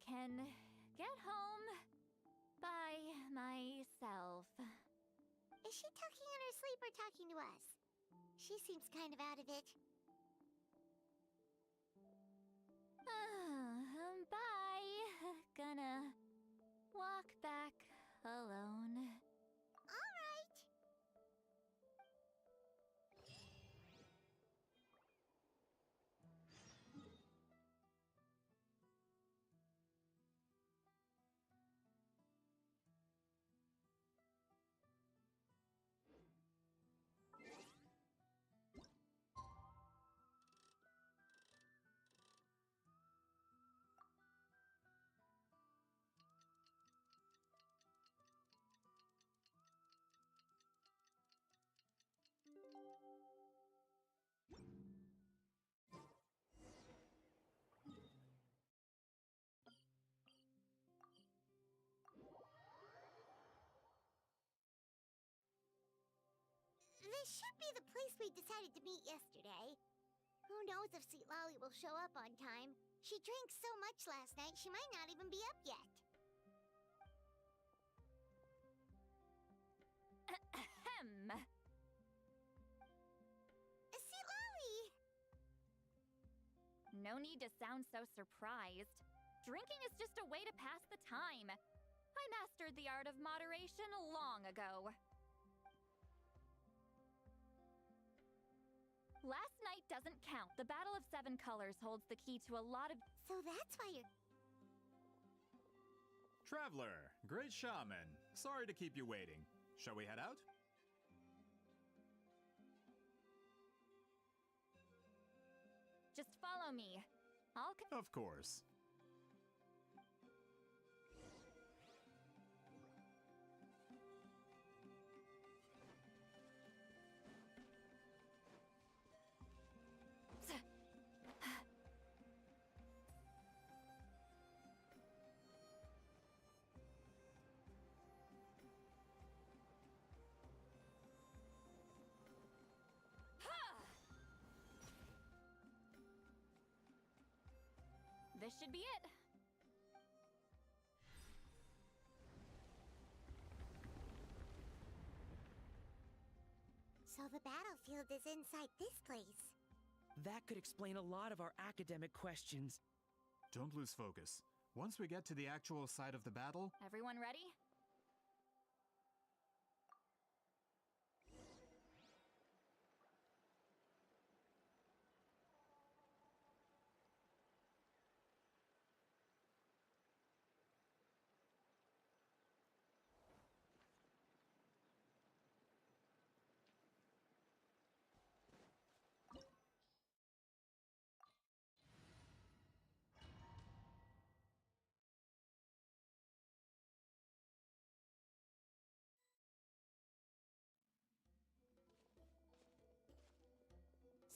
Speaker 2: Can get home by myself.
Speaker 3: Is she talking in her sleep or talking to us? She seems kind of out of it.
Speaker 2: Bye. Gonna walk back alone.
Speaker 3: All right. This should be the place we decided to meet yesterday. Who knows if Citlali will show up on time? She drank so much last night, she might not even be up yet.
Speaker 2: Ahem.
Speaker 3: Citlali!
Speaker 2: No need to sound so surprised. Drinking is just a way to pass the time. I mastered the art of moderation long ago. Last night doesn't count. The Battle of Seven Colors holds the key to a lot of...
Speaker 3: So that's why you're...
Speaker 8: Traveler, great shaman. Sorry to keep you waiting. Shall we head out?
Speaker 2: Just follow me.
Speaker 8: Of course.
Speaker 2: This should be it.
Speaker 3: So the battlefield is inside this place.
Speaker 9: That could explain a lot of our academic questions.
Speaker 8: Don't lose focus. Once we get to the actual site of the battle...
Speaker 2: Everyone ready?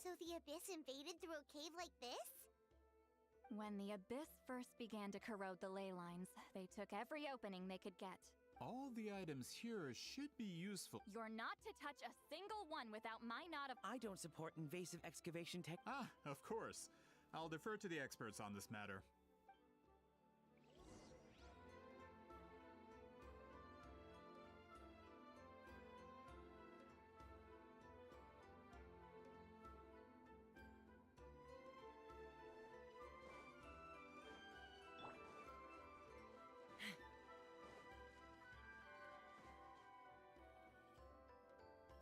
Speaker 3: So the Abyss invaded through a cave like this?
Speaker 2: When the Abyss first began to corrode the ley lines, they took every opening they could get.
Speaker 8: All the items here should be useful.
Speaker 2: You're not to touch a single one without my nod of...
Speaker 9: I don't support invasive excavation tech.
Speaker 8: Ah, of course. I'll defer to the experts on this matter.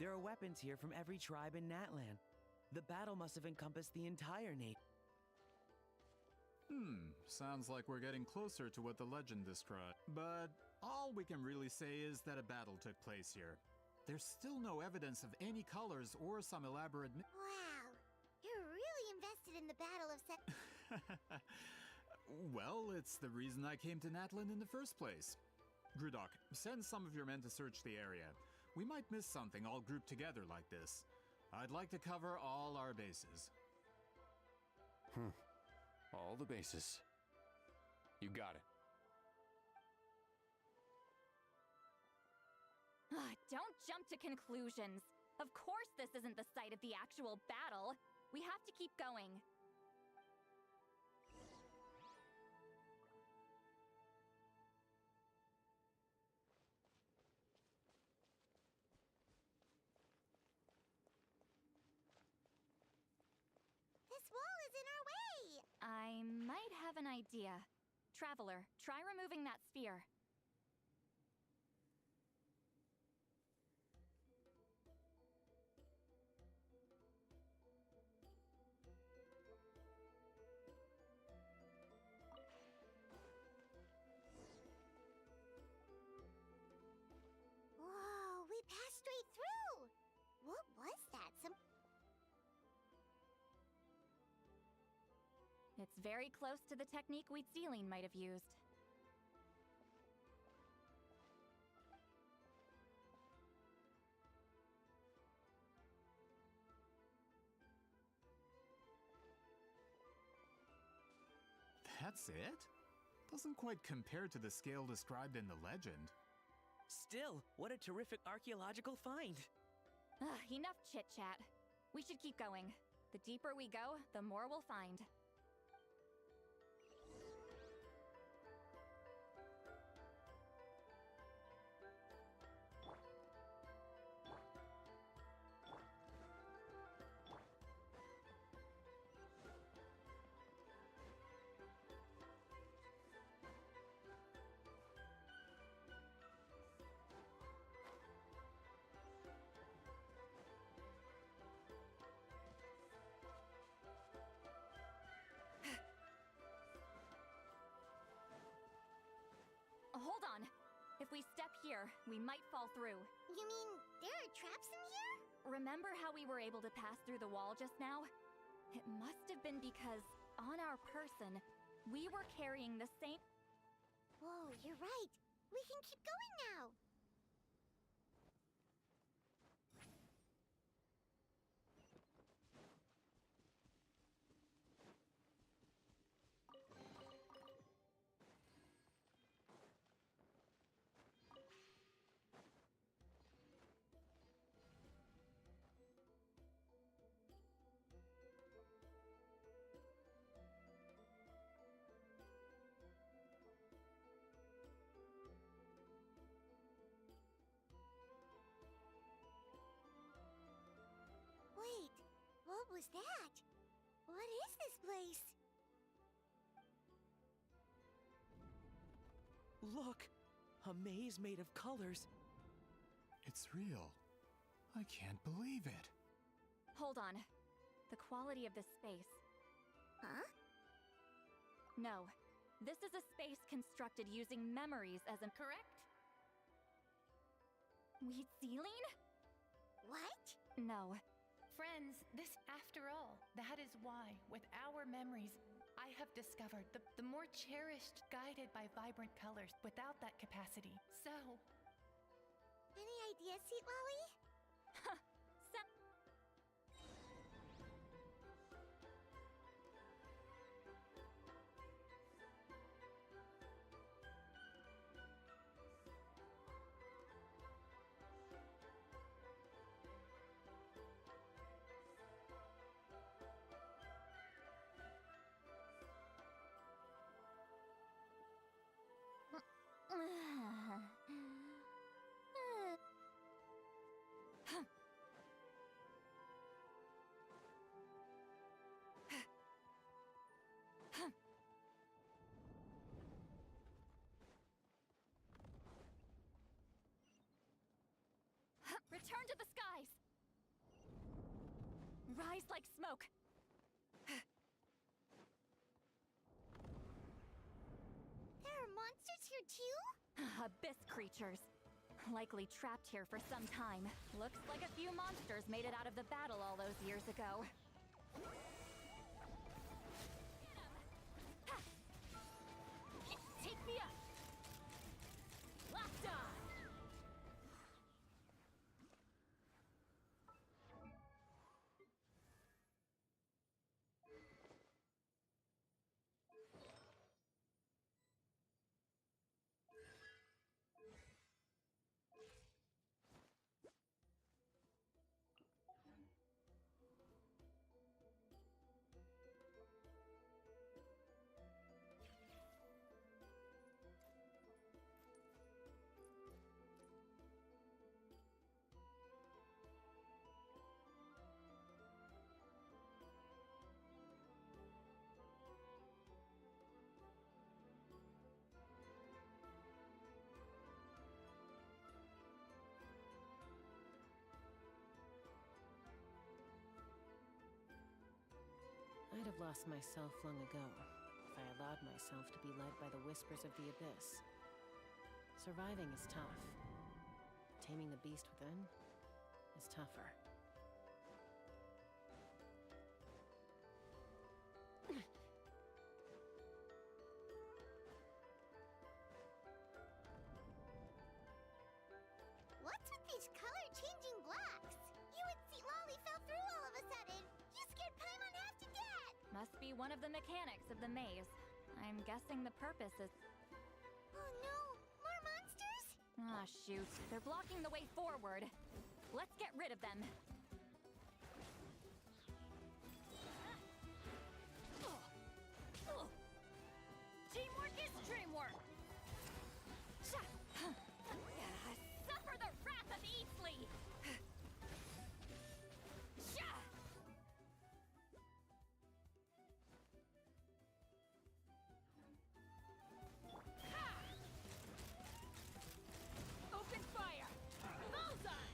Speaker 9: There are weapons here from every tribe in Natlan. The battle must have encompassed the entire nation.
Speaker 8: Sounds like we're getting closer to what the legend described. But all we can really say is that a battle took place here. There's still no evidence of any colors or some elaborate...
Speaker 3: Wow, you're really invested in the Battle of
Speaker 8: Well, it's the reason I came to Natlan in the first place. Grudok, send some of your men to search the area. We might miss something all grouped together like this. I'd like to cover all our bases.
Speaker 7: All the bases. You got it.
Speaker 2: Don't jump to conclusions. Of course this isn't the site of the actual battle. We have to keep going.
Speaker 3: This wall is in our way!
Speaker 2: I might have an idea. Traveler, try removing that sphere.
Speaker 3: Whoa, we passed straight through! What was that?
Speaker 2: It's very close to the technique Citlali might have used.
Speaker 8: That's it? Doesn't quite compare to the scale described in the legend.
Speaker 9: Still, what a terrific archaeological find!
Speaker 2: Enough chit-chat. We should keep going. The deeper we go, the more we'll find. Hold on. If we step here, we might fall through.
Speaker 3: You mean there are traps in here?
Speaker 2: Remember how we were able to pass through the wall just now? It must have been because, on our person, we were carrying the same...
Speaker 3: Whoa, you're right. We can keep going now. Wait, what was that? What is this place?
Speaker 9: Look! A maze made of colors.
Speaker 8: It's real. I can't believe it.
Speaker 2: Hold on. The quality of this space.
Speaker 3: Huh?
Speaker 2: No. This is a space constructed using memories as a...
Speaker 19: Correct?
Speaker 2: Citlali?
Speaker 3: What?
Speaker 2: No.
Speaker 19: Friends, this, after all, that is why, with our memories, I have discovered the more cherished, guided by vibrant colors, without that capacity. So...
Speaker 3: Any ideas, Citlali?
Speaker 2: Return to the skies! Rise like smoke!
Speaker 3: There are monsters here too?
Speaker 2: Abyss creatures. Likely trapped here for some time. Looks like a few monsters made it out of the battle all those years ago. Take me up! Locked on!
Speaker 10: lost myself long ago, if I allowed myself to be led by the whispers of the abyss. Surviving is tough. Taming the beast within is tougher.
Speaker 3: What's with these color-changing blocks? You and Citlali fell through all of a sudden. You scared Paimon half to death.
Speaker 2: Must be one of the mechanics of the maze. I'm guessing the purpose is...
Speaker 3: Oh no, more monsters?
Speaker 2: Ah, shoot. They're blocking the way forward. Let's get rid of them. Teamwork is dreamwork! Suffer the wrath of Eatsley! Open fire! Bullseye!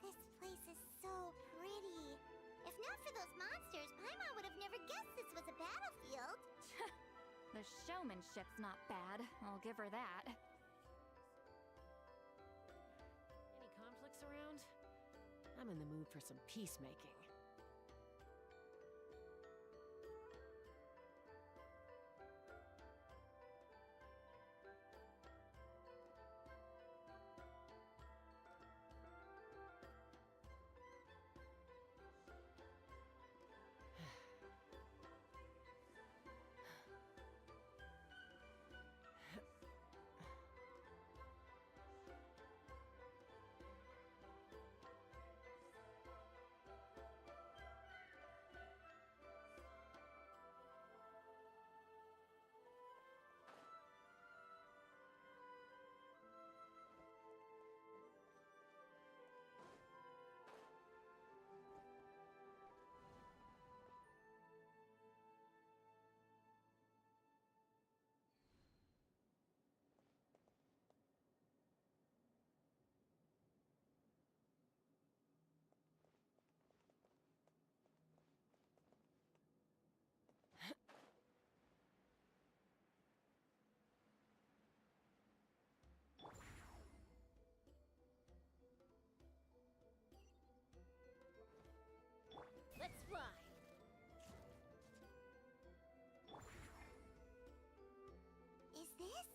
Speaker 3: This place is so pretty. If not for those monsters, Paimon would have never guessed this was a battlefield.
Speaker 2: The showmanship's not bad, I'll give her that.
Speaker 10: Any conflicts around? I'm in the mood for some peacemaking.
Speaker 3: Let's fly. Is this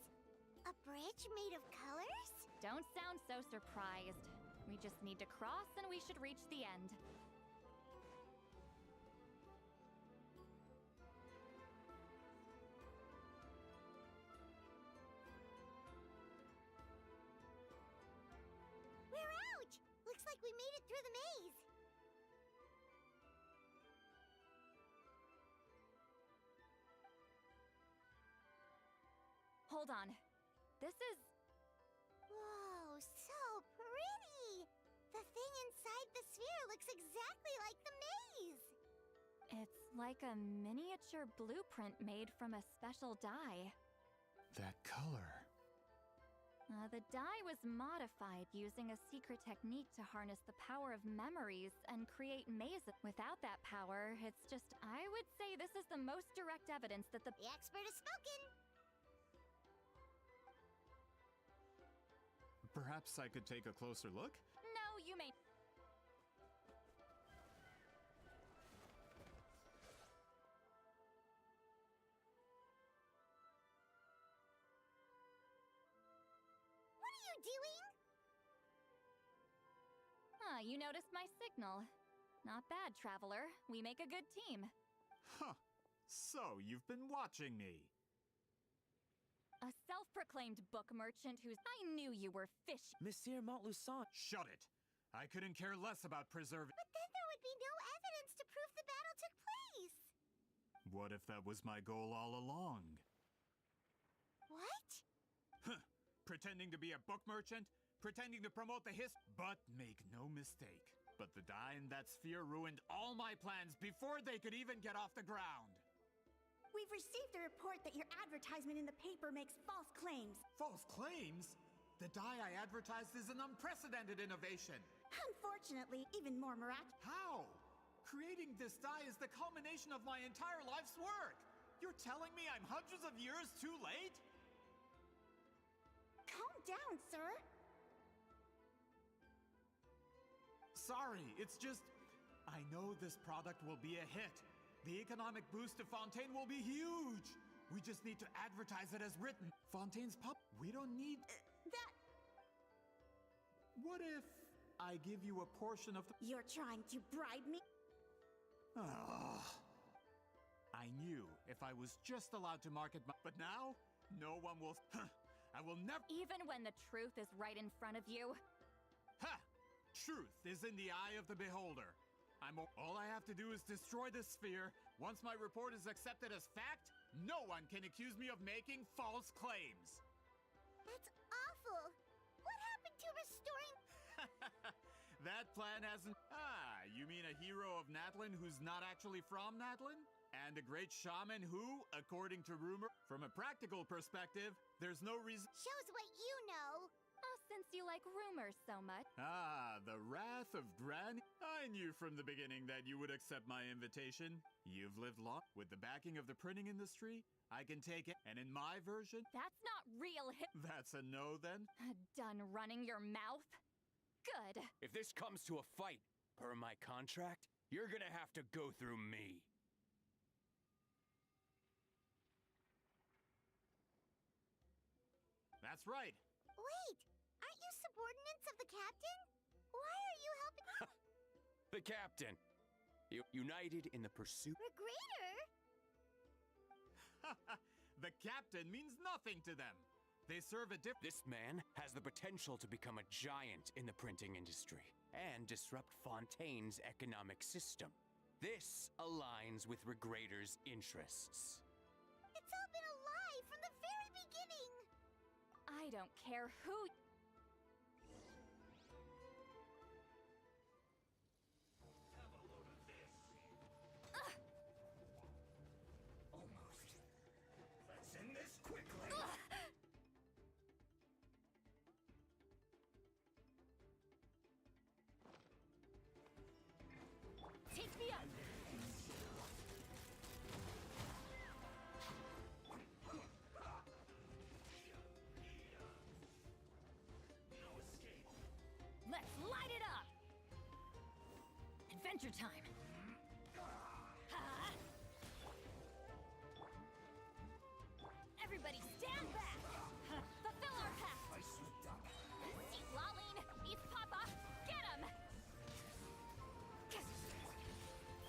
Speaker 3: a bridge made of colors?
Speaker 2: Don't sound so surprised. We just need to cross and we should reach the end.
Speaker 3: We're out! Looks like we made it through the maze.
Speaker 2: Hold on. This is...
Speaker 3: Whoa, so pretty! The thing inside the sphere looks exactly like the maze!
Speaker 2: It's like a miniature blueprint made from a special dye.
Speaker 8: That color.
Speaker 2: The dye was modified using a secret technique to harness the power of memories and create mazes. Without that power, it's just... I would say this is the most direct evidence that the
Speaker 3: expert has spoken!
Speaker 8: Perhaps I could take a closer look?
Speaker 2: No, you may...
Speaker 3: What are you doing?
Speaker 2: Ah, you noticed my signal. Not bad, Traveler. We make a good team.
Speaker 8: Huh. So, you've been watching me.
Speaker 2: A self-proclaimed book merchant who's... I knew you were fish...
Speaker 9: Monsieur Montluçon.
Speaker 8: Shut it. I couldn't care less about preserving...
Speaker 3: But then there would be no evidence to prove the battle took place!
Speaker 8: What if that was my goal all along?
Speaker 3: What?
Speaker 8: Huh. Pretending to be a book merchant? Pretending to promote the But make no mistake. But the die in that sphere ruined all my plans before they could even get off the ground.
Speaker 14: We've received a report that your advertisement in the paper makes false claims.
Speaker 8: False claims? The die I advertised is an unprecedented innovation.
Speaker 14: Unfortunately, even more miraculous.
Speaker 8: How? Creating this die is the culmination of my entire life's work. You're telling me I'm hundreds of years too late?
Speaker 14: Calm down, sir.
Speaker 8: Sorry, it's just... I know this product will be a hit. The economic boost to Fontaine will be huge. We just need to advertise it as written. Fontaine's pub... We don't need...
Speaker 14: That...
Speaker 8: What if I give you a portion of the...
Speaker 14: You're trying to bribe me?
Speaker 8: Ugh. I knew if I was just allowed to market my... But now, no one will... I will never...
Speaker 2: Even when the truth is right in front of you.
Speaker 8: Ha! Truth is in the eye of the beholder. All I have to do is destroy this sphere. Once my report is accepted as fact, no one can accuse me of making false claims.
Speaker 3: That's awful. What happened to restoring...
Speaker 8: That plan hasn't... Ah, you mean a hero of Natlin who's not actually from Natlin? And a great shaman who, according to rumor, from a practical perspective, there's no reason...
Speaker 3: Shows what you know.
Speaker 2: Oh, since you like rumors so much.
Speaker 8: Ah, the wrath of Granny. I knew from the beginning that you would accept my invitation. You've lived long. With the backing of the printing industry, I can take it. And in my version...
Speaker 2: That's not real
Speaker 8: That's a no, then?
Speaker 2: Done running your mouth? Good.
Speaker 7: If this comes to a fight, per my contract, you're gonna have to go through me.
Speaker 8: That's right.
Speaker 3: Wait, aren't you subordinates of the captain? Why are you helping...
Speaker 7: The captain. United in the pursuit...
Speaker 3: Regrader?
Speaker 8: The captain means nothing to them. They serve a
Speaker 7: This man has the potential to become a giant in the printing industry and disrupt Fontaine's economic system. This aligns with Regrader's interests.
Speaker 3: It's all been a lie from the very beginning!
Speaker 2: I don't care who...
Speaker 11: Let's end this quickly!
Speaker 2: Take me up! Let's light it up! Adventure time! Ha! Everybody stand back! Fulfill our pact! Citlali, East Papa, get him!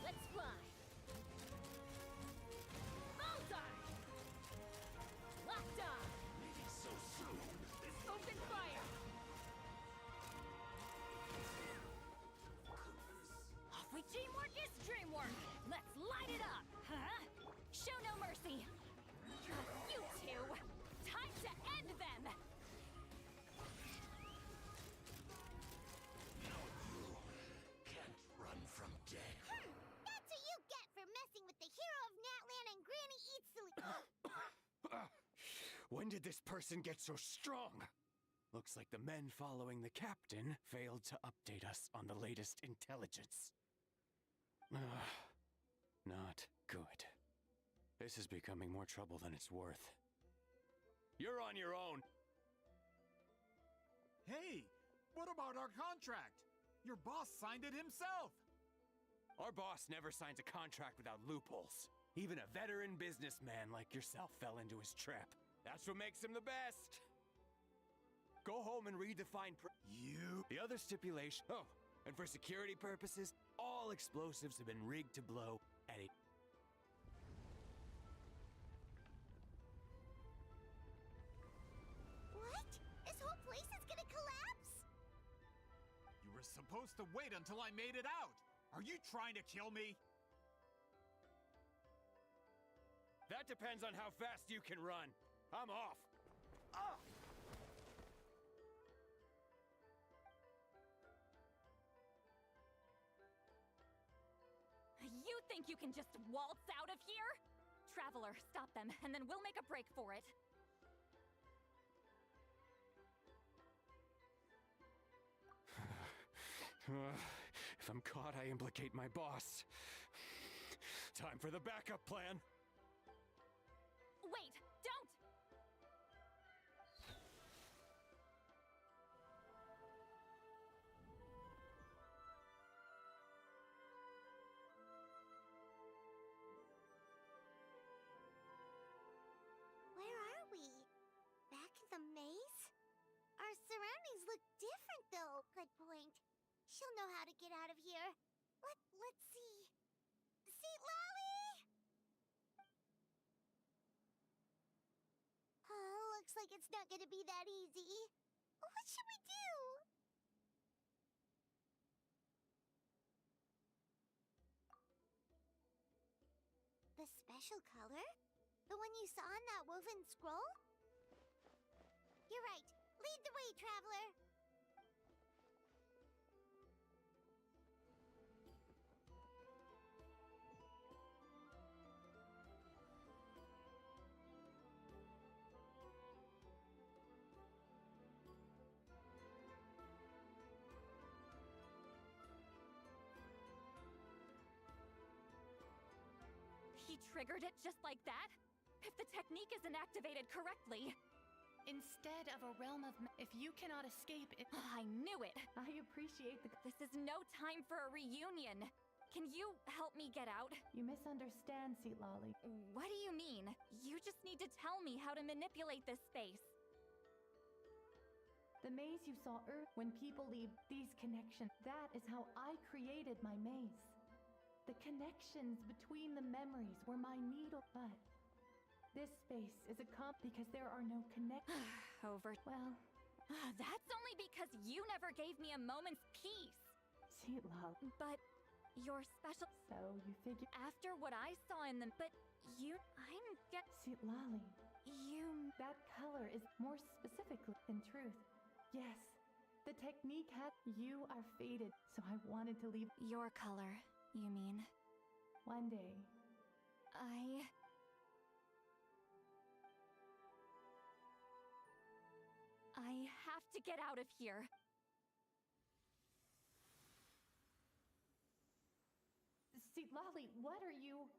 Speaker 2: Let's fly! Bullseye! Locked on!
Speaker 11: Leaving so soon!
Speaker 2: Open fire! Halfway teamwork is dreamwork! Let's light it up! Huh? Show no mercy! You two! Time to end them!
Speaker 11: Can't run from death.
Speaker 3: That's what you get for messing with the hero of Natlan and Granny Eatsley!
Speaker 7: When did this person get so strong? Looks like the men following the captain failed to update us on the latest intelligence. Not good. This is becoming more trouble than it's worth. You're on your own!
Speaker 8: Hey, what about our contract? Your boss signed it himself!
Speaker 7: Our boss never signs a contract without loopholes. Even a veteran businessman like yourself fell into his trap. That's what makes him the best! Go home and read the fine print.
Speaker 8: You...
Speaker 7: The other stipulation... Oh, And for security purposes, all explosives have been rigged to blow at a...
Speaker 3: What? This whole place is gonna collapse?
Speaker 8: You were supposed to wait until I made it out! Are you trying to kill me?
Speaker 12: That depends on how fast you can run. I'm off. Ah!
Speaker 2: You think you can just waltz out of here? Traveler, stop them, and then we'll make a break for it.
Speaker 12: If I'm caught, I implicate my boss. Time for the backup plan.
Speaker 2: Wait, don't!
Speaker 3: Where are we? Back in the maze? Our surroundings look different, though. Good point. She'll know how to get out of here. Let's see. Citlali! Oh, looks like it's not gonna be that easy. What should we do? The special color? The one you saw in that woven scroll? You're right. Lead the way, traveler.
Speaker 2: He triggered it just like that? If the technique isn't activated correctly...
Speaker 19: Instead of a realm of... If you cannot escape it...
Speaker 2: I knew it!
Speaker 19: I appreciate the...
Speaker 2: This is no time for a reunion. Can you help me get out?
Speaker 19: You misunderstand, Citlali.
Speaker 2: What do you mean? You just need to tell me how to manipulate this space.
Speaker 19: The maze you saw earlier, when people leave these connections, that is how I created my maze. The connections between the memories were my needle, but this space is a because there are no connections.
Speaker 2: Over.
Speaker 19: Well,
Speaker 2: that's only because you never gave me a moment's peace.
Speaker 19: Citlali.
Speaker 2: But you're special.
Speaker 19: So you figure
Speaker 2: after what I saw in them, but you,
Speaker 19: Citlali.
Speaker 2: You.
Speaker 19: That color is more specifically in truth. Yes, the technique has. You are faded, so I wanted to leave.
Speaker 2: Your color, you mean?
Speaker 19: One day.
Speaker 2: I have to get out of here.
Speaker 19: Citlali, what are you?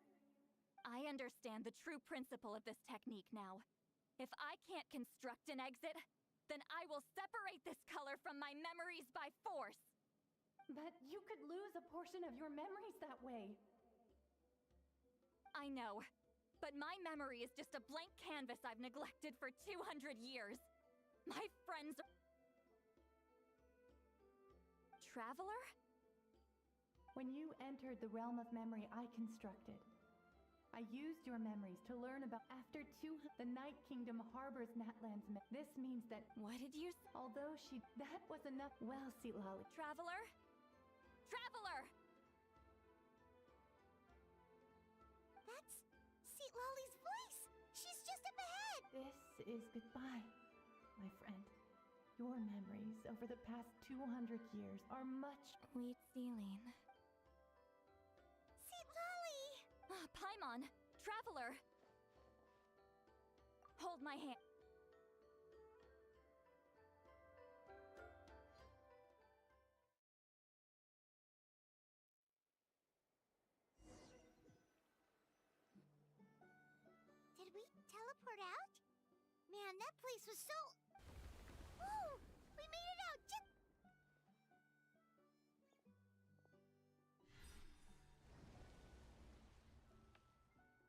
Speaker 2: I understand the true principle of this technique now. If I can't construct an exit, then I will separate this color from my memories by force.
Speaker 19: But you could lose a portion of your memories that way.
Speaker 2: I know, but my memory is just a blank canvas I've neglected for 200 years. My friends... Traveler?
Speaker 19: When you entered the realm of memory I constructed, I used your memories to learn about the Night Kingdom harbors Natlan's This means that...
Speaker 2: What did you
Speaker 19: Although that was enough... Well, Citlali...
Speaker 2: Traveler? Traveler!
Speaker 3: That's Citlali's voice! She's just up ahead!
Speaker 19: This is goodbye, my friend. Your memories over the past 200 years are much...
Speaker 2: Wheat Celine.
Speaker 3: Citlali!
Speaker 2: Paimon! Traveler! Hold my hand.
Speaker 3: Did we teleport out? Man, that place was so... Whoa! We made it out!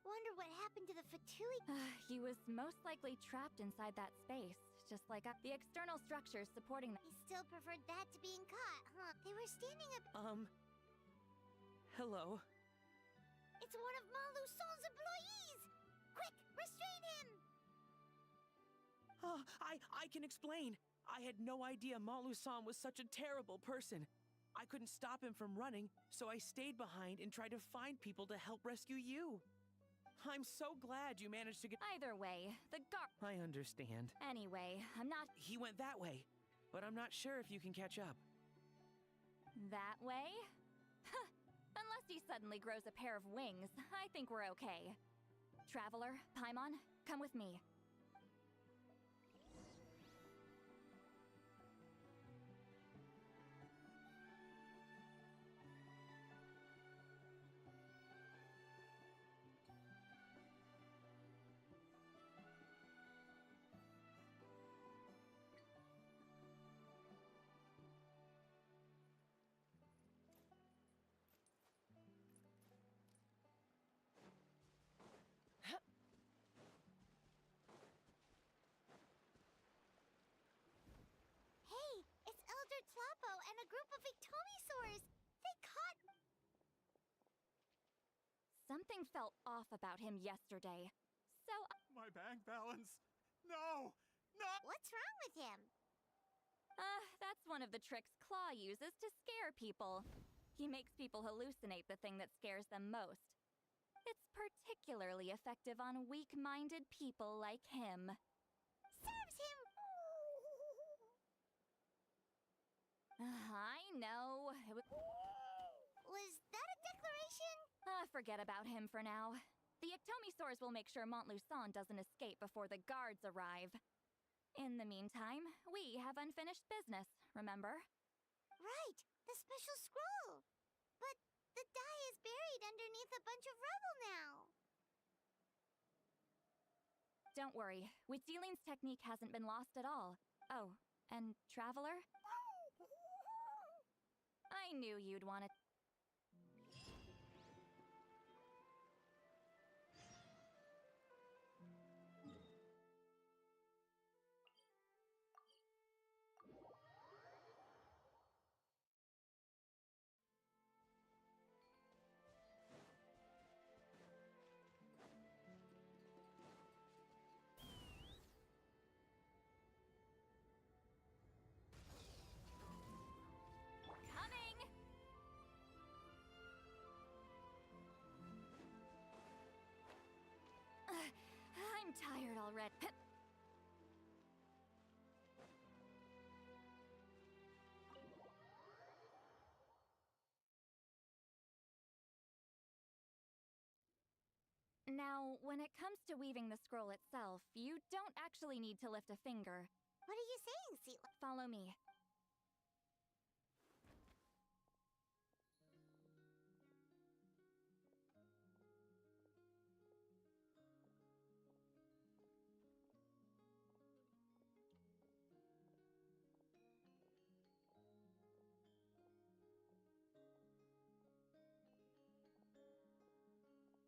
Speaker 3: Wonder what happened to the Fatui...
Speaker 2: He was most likely trapped inside that space, just like the external structures supporting them.
Speaker 3: He still preferred that to being caught, huh? They were standing up.
Speaker 9: Hello?
Speaker 3: It's one of Malu Son's employees! Quick, restrain him!
Speaker 9: I can explain. I had no idea Malu-san was such a terrible person. I couldn't stop him from running, so I stayed behind and tried to find people to help rescue you. I'm so glad you managed to get—
Speaker 2: Either way, the guard—
Speaker 9: I understand.
Speaker 2: Anyway, I'm not—
Speaker 9: He went that way, but I'm not sure if you can catch up.
Speaker 2: That way? Unless he suddenly grows a pair of wings, I think we're okay. Traveler, Paimon, come with me.
Speaker 3: Hey, it's Elder Tlapo and a group of Ictomisaurs! They caught—
Speaker 2: Something felt off about him yesterday. So
Speaker 8: My bank balance! No! No!
Speaker 3: What's wrong with him?
Speaker 2: That's one of the tricks Claw uses to scare people. He makes people hallucinate the thing that scares them most. It's particularly effective on weak-minded people like him.
Speaker 3: Serves him!
Speaker 2: I know.
Speaker 3: Was that a declaration?
Speaker 2: Forget about him for now. The Ictomisaurs will make sure Montluçon doesn't escape before the guards arrive. In the meantime, we have unfinished business, remember?
Speaker 3: Right, the special scroll! But the die is buried underneath a bunch of rubble now.
Speaker 2: Don't worry, Witzeline's technique hasn't been lost at all. Oh, and Traveler? I knew you'd want it. I'm tired already. Now, when it comes to weaving the scroll itself, you don't actually need to lift a finger.
Speaker 3: What are you saying, Citlali?
Speaker 2: Follow me.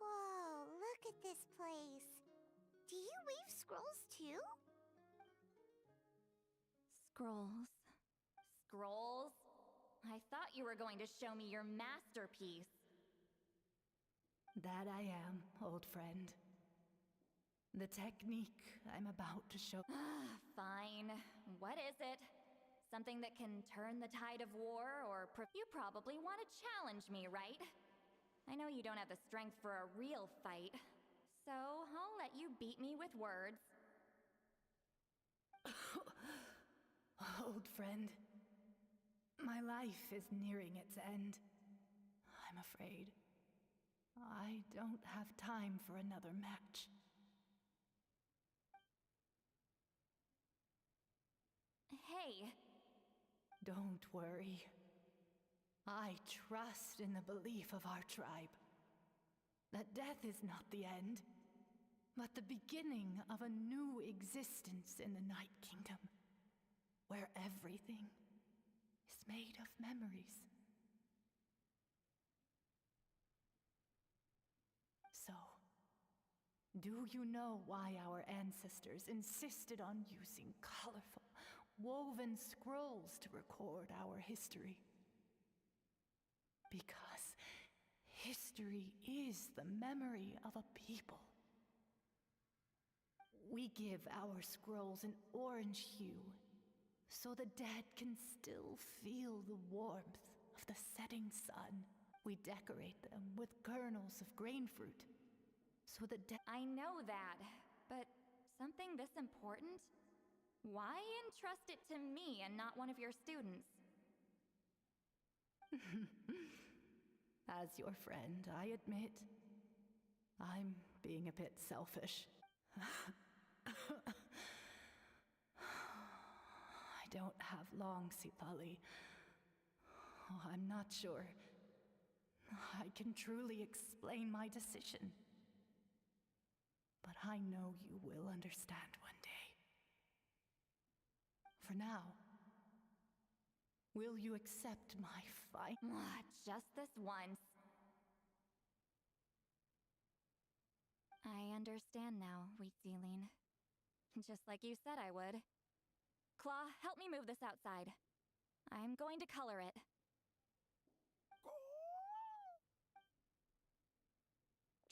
Speaker 3: Whoa, look at this place. Do you weave scrolls too?
Speaker 2: Scrolls. Scrolls? I thought you were going to show me your masterpiece.
Speaker 19: That I am, old friend. The technique I'm about to show.
Speaker 2: Fine. What is it? Something that can turn the tide of war, or you probably want to challenge me, right? I know you don't have the strength for a real fight, so I'll let you beat me with words.
Speaker 19: Old friend, my life is nearing its end. I'm afraid I don't have time for another match.
Speaker 2: Hey.
Speaker 19: Don't worry. I trust in the belief of our tribe that death is not the end, but the beginning of a new existence in the Night Kingdom, where everything is made of memories. So, Do you know why our ancestors insisted on using colorful, woven scrolls to record our history? Because history is the memory of a people. We give our scrolls an orange hue, so the dead can still feel the warmth of the setting sun. We decorate them with kernels of grain fruit, so the dead...
Speaker 2: I know that, but something this important? Why entrust it to me and not one of your students?
Speaker 19: As your friend, I admit, I'm being a bit selfish. I don't have long, Citlali. Oh, I'm not sure I can truly explain my decision. But I know you will understand one day. For now, will you accept my fight?
Speaker 2: Just this once. I understand now, Citlali. Just like you said I would. Claw, help me move this outside. I'm going to color it.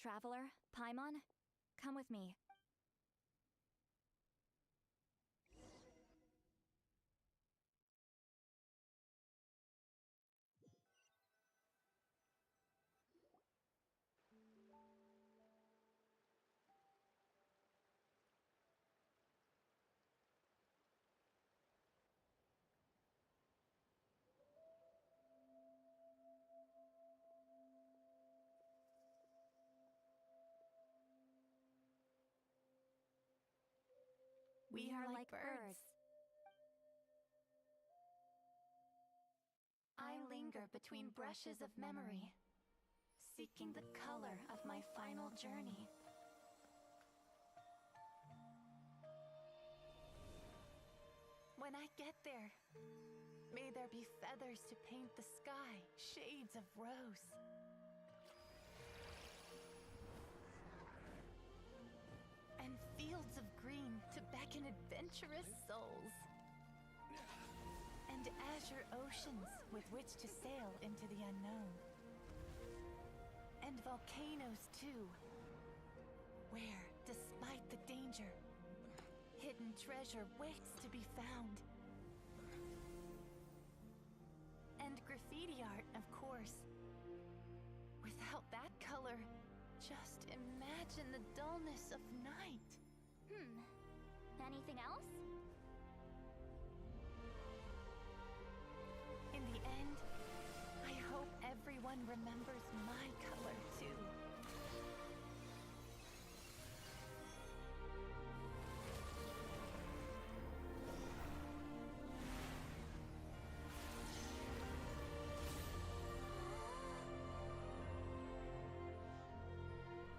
Speaker 2: Traveler, Paimon, come with me.
Speaker 19: We are like birds. I linger between brushes of memory, seeking the color of my final journey. When I get there, may there be feathers to paint the sky, shades of rose. And fields of green to beckon adventurous souls. And azure oceans with which to sail into the unknown. And volcanoes too, where, despite the danger, hidden treasure waits to be found. And graffiti art, of course. Without that color, just imagine the dullness of night.
Speaker 2: Anything else?
Speaker 19: In the end, I hope everyone remembers my color too.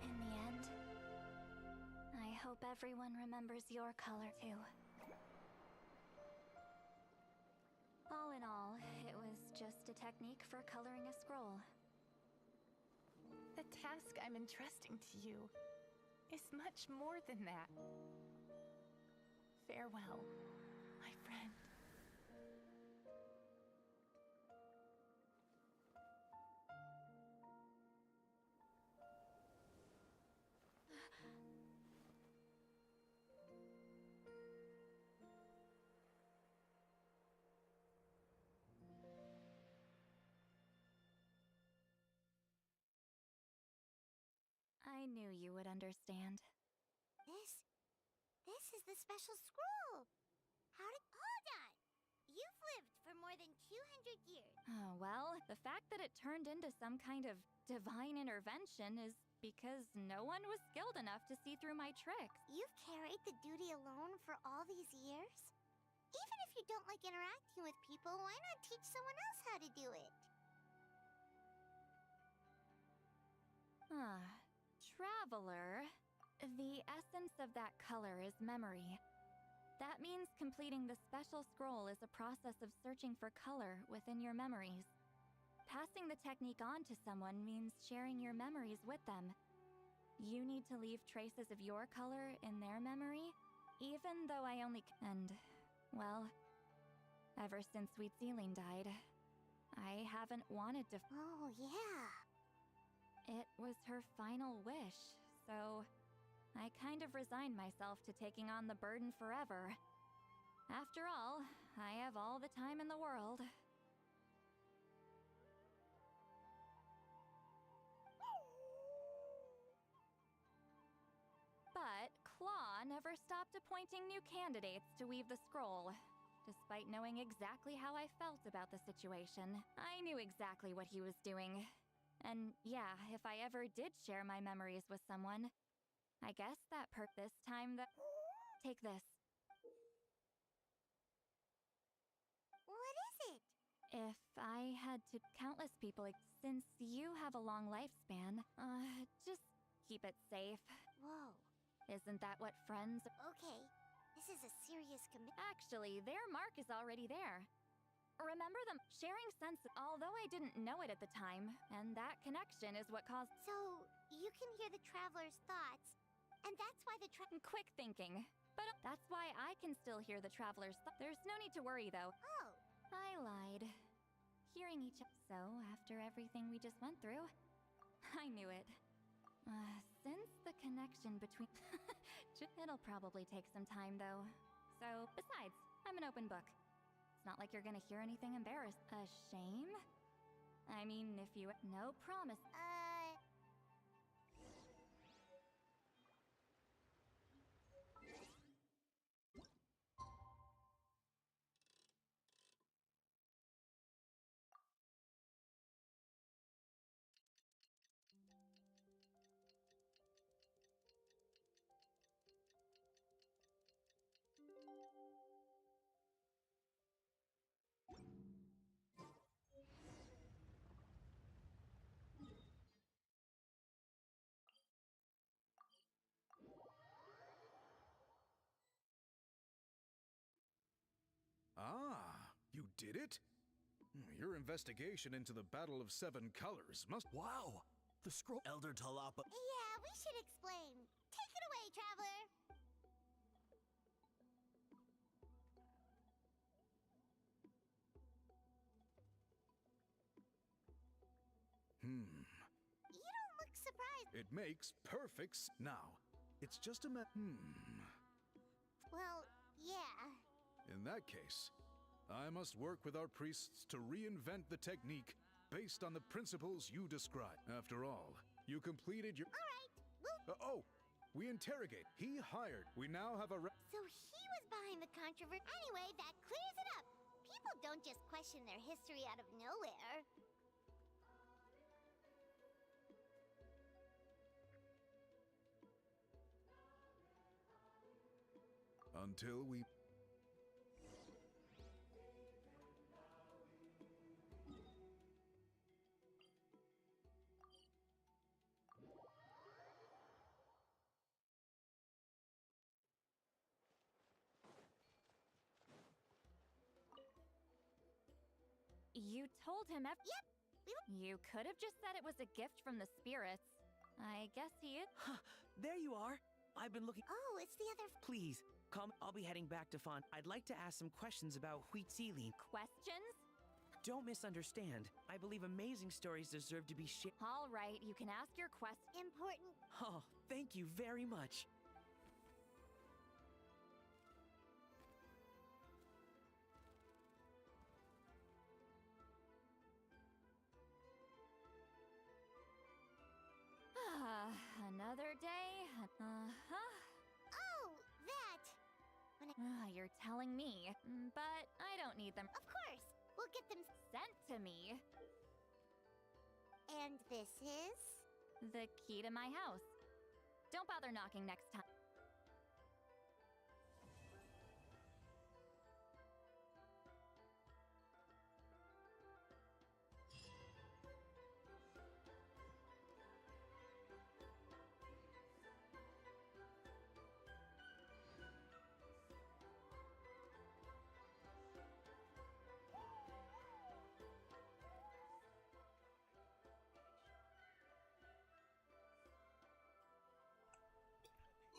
Speaker 2: In the end, I hope everyone remembers your color too. All in all, it was just a technique for coloring a scroll.
Speaker 19: The task I'm entrusting to you is much more than that. Farewell, my friend.
Speaker 2: I knew you would understand.
Speaker 3: This is the special scroll. Hold on! You've lived for more than 200 years.
Speaker 2: Oh, well, the fact that it turned into some kind of divine intervention is because no one was skilled enough to see through my tricks.
Speaker 3: You've carried the duty alone for all these years? Even if you don't like interacting with people, why not teach someone else how to do it?
Speaker 2: Traveler, the essence of that color is memory. That means completing the special scroll is a process of searching for color within your memories. Passing the technique on to someone means sharing your memories with them. You need to leave traces of your color in their memory, even though I only and, well, ever since Sweet Celine died, I haven't wanted to.
Speaker 3: Oh, yeah.
Speaker 2: It was her final wish, so I kind of resigned myself to taking on the burden forever. After all, I have all the time in the world. But Claw never stopped appointing new candidates to weave the scroll. Despite knowing exactly how I felt about the situation, I knew exactly what he was doing. And yeah, if I ever did share my memories with someone, I guess that this time take this.
Speaker 3: What is it?
Speaker 2: If I had to countless people, since you have a long lifespan, just keep it safe.
Speaker 3: Whoa.
Speaker 2: Isn't that what friends...
Speaker 3: Okay, this is a serious commitment.
Speaker 2: Actually, their mark is already there. Remember them sharing sense, although I didn't know it at the time, and that connection is what caused...
Speaker 3: So, you can hear the traveler's thoughts, and that's why the
Speaker 2: Quick thinking. But that's why I can still hear the traveler's There's no need to worry, though.
Speaker 3: Oh.
Speaker 2: I lied. Hearing each other. So, after everything we just went through, I knew it. Since the connection between... It'll probably take some time, though. So, besides, I'm an open book. It's not like you're gonna hear anything embarrassed. A shame? I mean, if you... No promise.
Speaker 5: Ah, you did it? Your investigation into the Battle of Seven Colors must...
Speaker 4: Wow! The scroll...
Speaker 16: Elder Talapa...
Speaker 3: Yeah, we should explain. Take it away, traveler! You don't look surprised.
Speaker 5: It makes perfect Now, it's just a
Speaker 3: Well, yeah.
Speaker 5: In that case, I must work with our priests to reinvent the technique based on the principles you described. After all, you completed your...
Speaker 3: All right.
Speaker 5: We interrogate. He hired. We now have a...
Speaker 3: So he was behind the controversy. Anyway, that clears it up. People don't just question their history out of nowhere.
Speaker 5: Until we...
Speaker 2: You told him
Speaker 3: Yep.
Speaker 2: You could have just said it was a gift from the spirits. I guess he is.
Speaker 9: There you are. I've been looking...
Speaker 3: Oh, it's the other...
Speaker 9: Please, come. I'll be heading back to Font. I'd like to ask some questions about Citlali.
Speaker 2: Questions?
Speaker 9: Don't misunderstand. I believe amazing stories deserve to be shared.
Speaker 2: All right, you can ask your question.
Speaker 3: Important.
Speaker 9: Oh, thank you very much.
Speaker 2: Another day.
Speaker 3: Oh, that.
Speaker 2: You're telling me, but I don't need them.
Speaker 3: Of course. We'll get them
Speaker 2: sent to me.
Speaker 3: And this is?
Speaker 2: The key to my house. Don't bother knocking next time.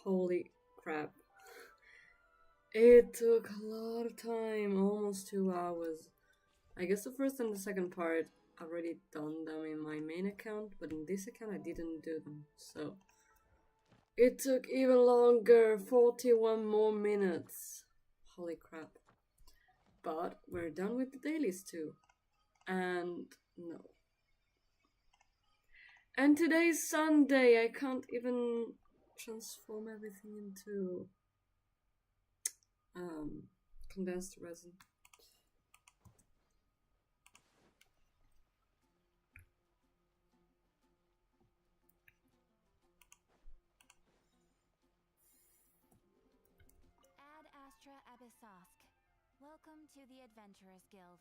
Speaker 1: Holy crap. It took a lot of time, almost 2 hours. I guess the first and the second part, I've already done them in my main account, but in this account I didn't do them, so... It took even longer, 41 more minutes. Holy crap. But we're done with the dailies too. And no. And today's Sunday, I can't even transform everything into condensed resin.
Speaker 2: Ad Astra Abyssosk. Welcome to the Adventurers Guild.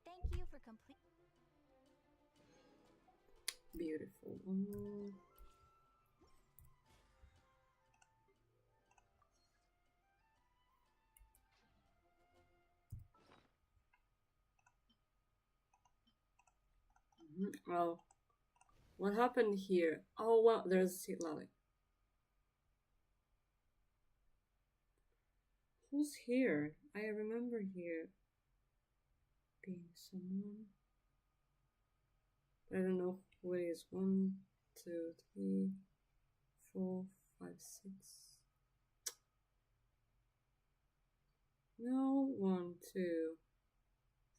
Speaker 2: Thank you for complete.
Speaker 1: Beautiful. Oh, what happened here? Oh wow, there's Citlali. Who's here? I remember here being someone. I don't know who it is. 1, 2, 3, 4, 5, 6. No, 1, 2,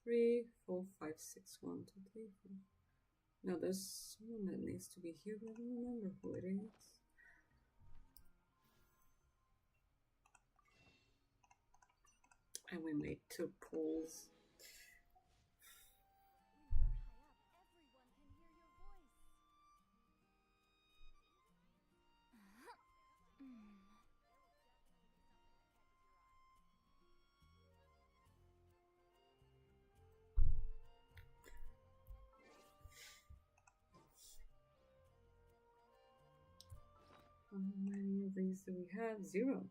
Speaker 1: 3, 4, 5, 6. 1, 2, 3, 4. No, there's someone that needs to be here, but I don't remember who it is. And we made 2 pulls. How many of these do we have? 0.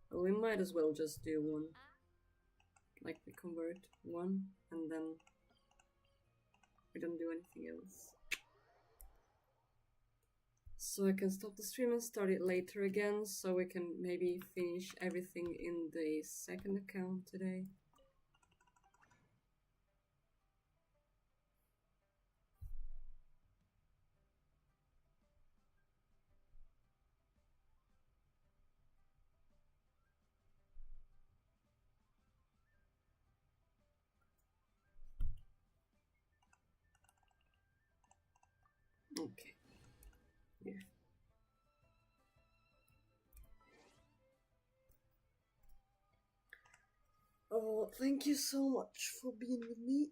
Speaker 1: Well, we might as well just do 1. Like we convert 1 and then we don't do anything else. So I can stop the stream and start it later again, so we can maybe finish everything in the second account today. Okay. Yeah. Oh, thank you so much for being with me.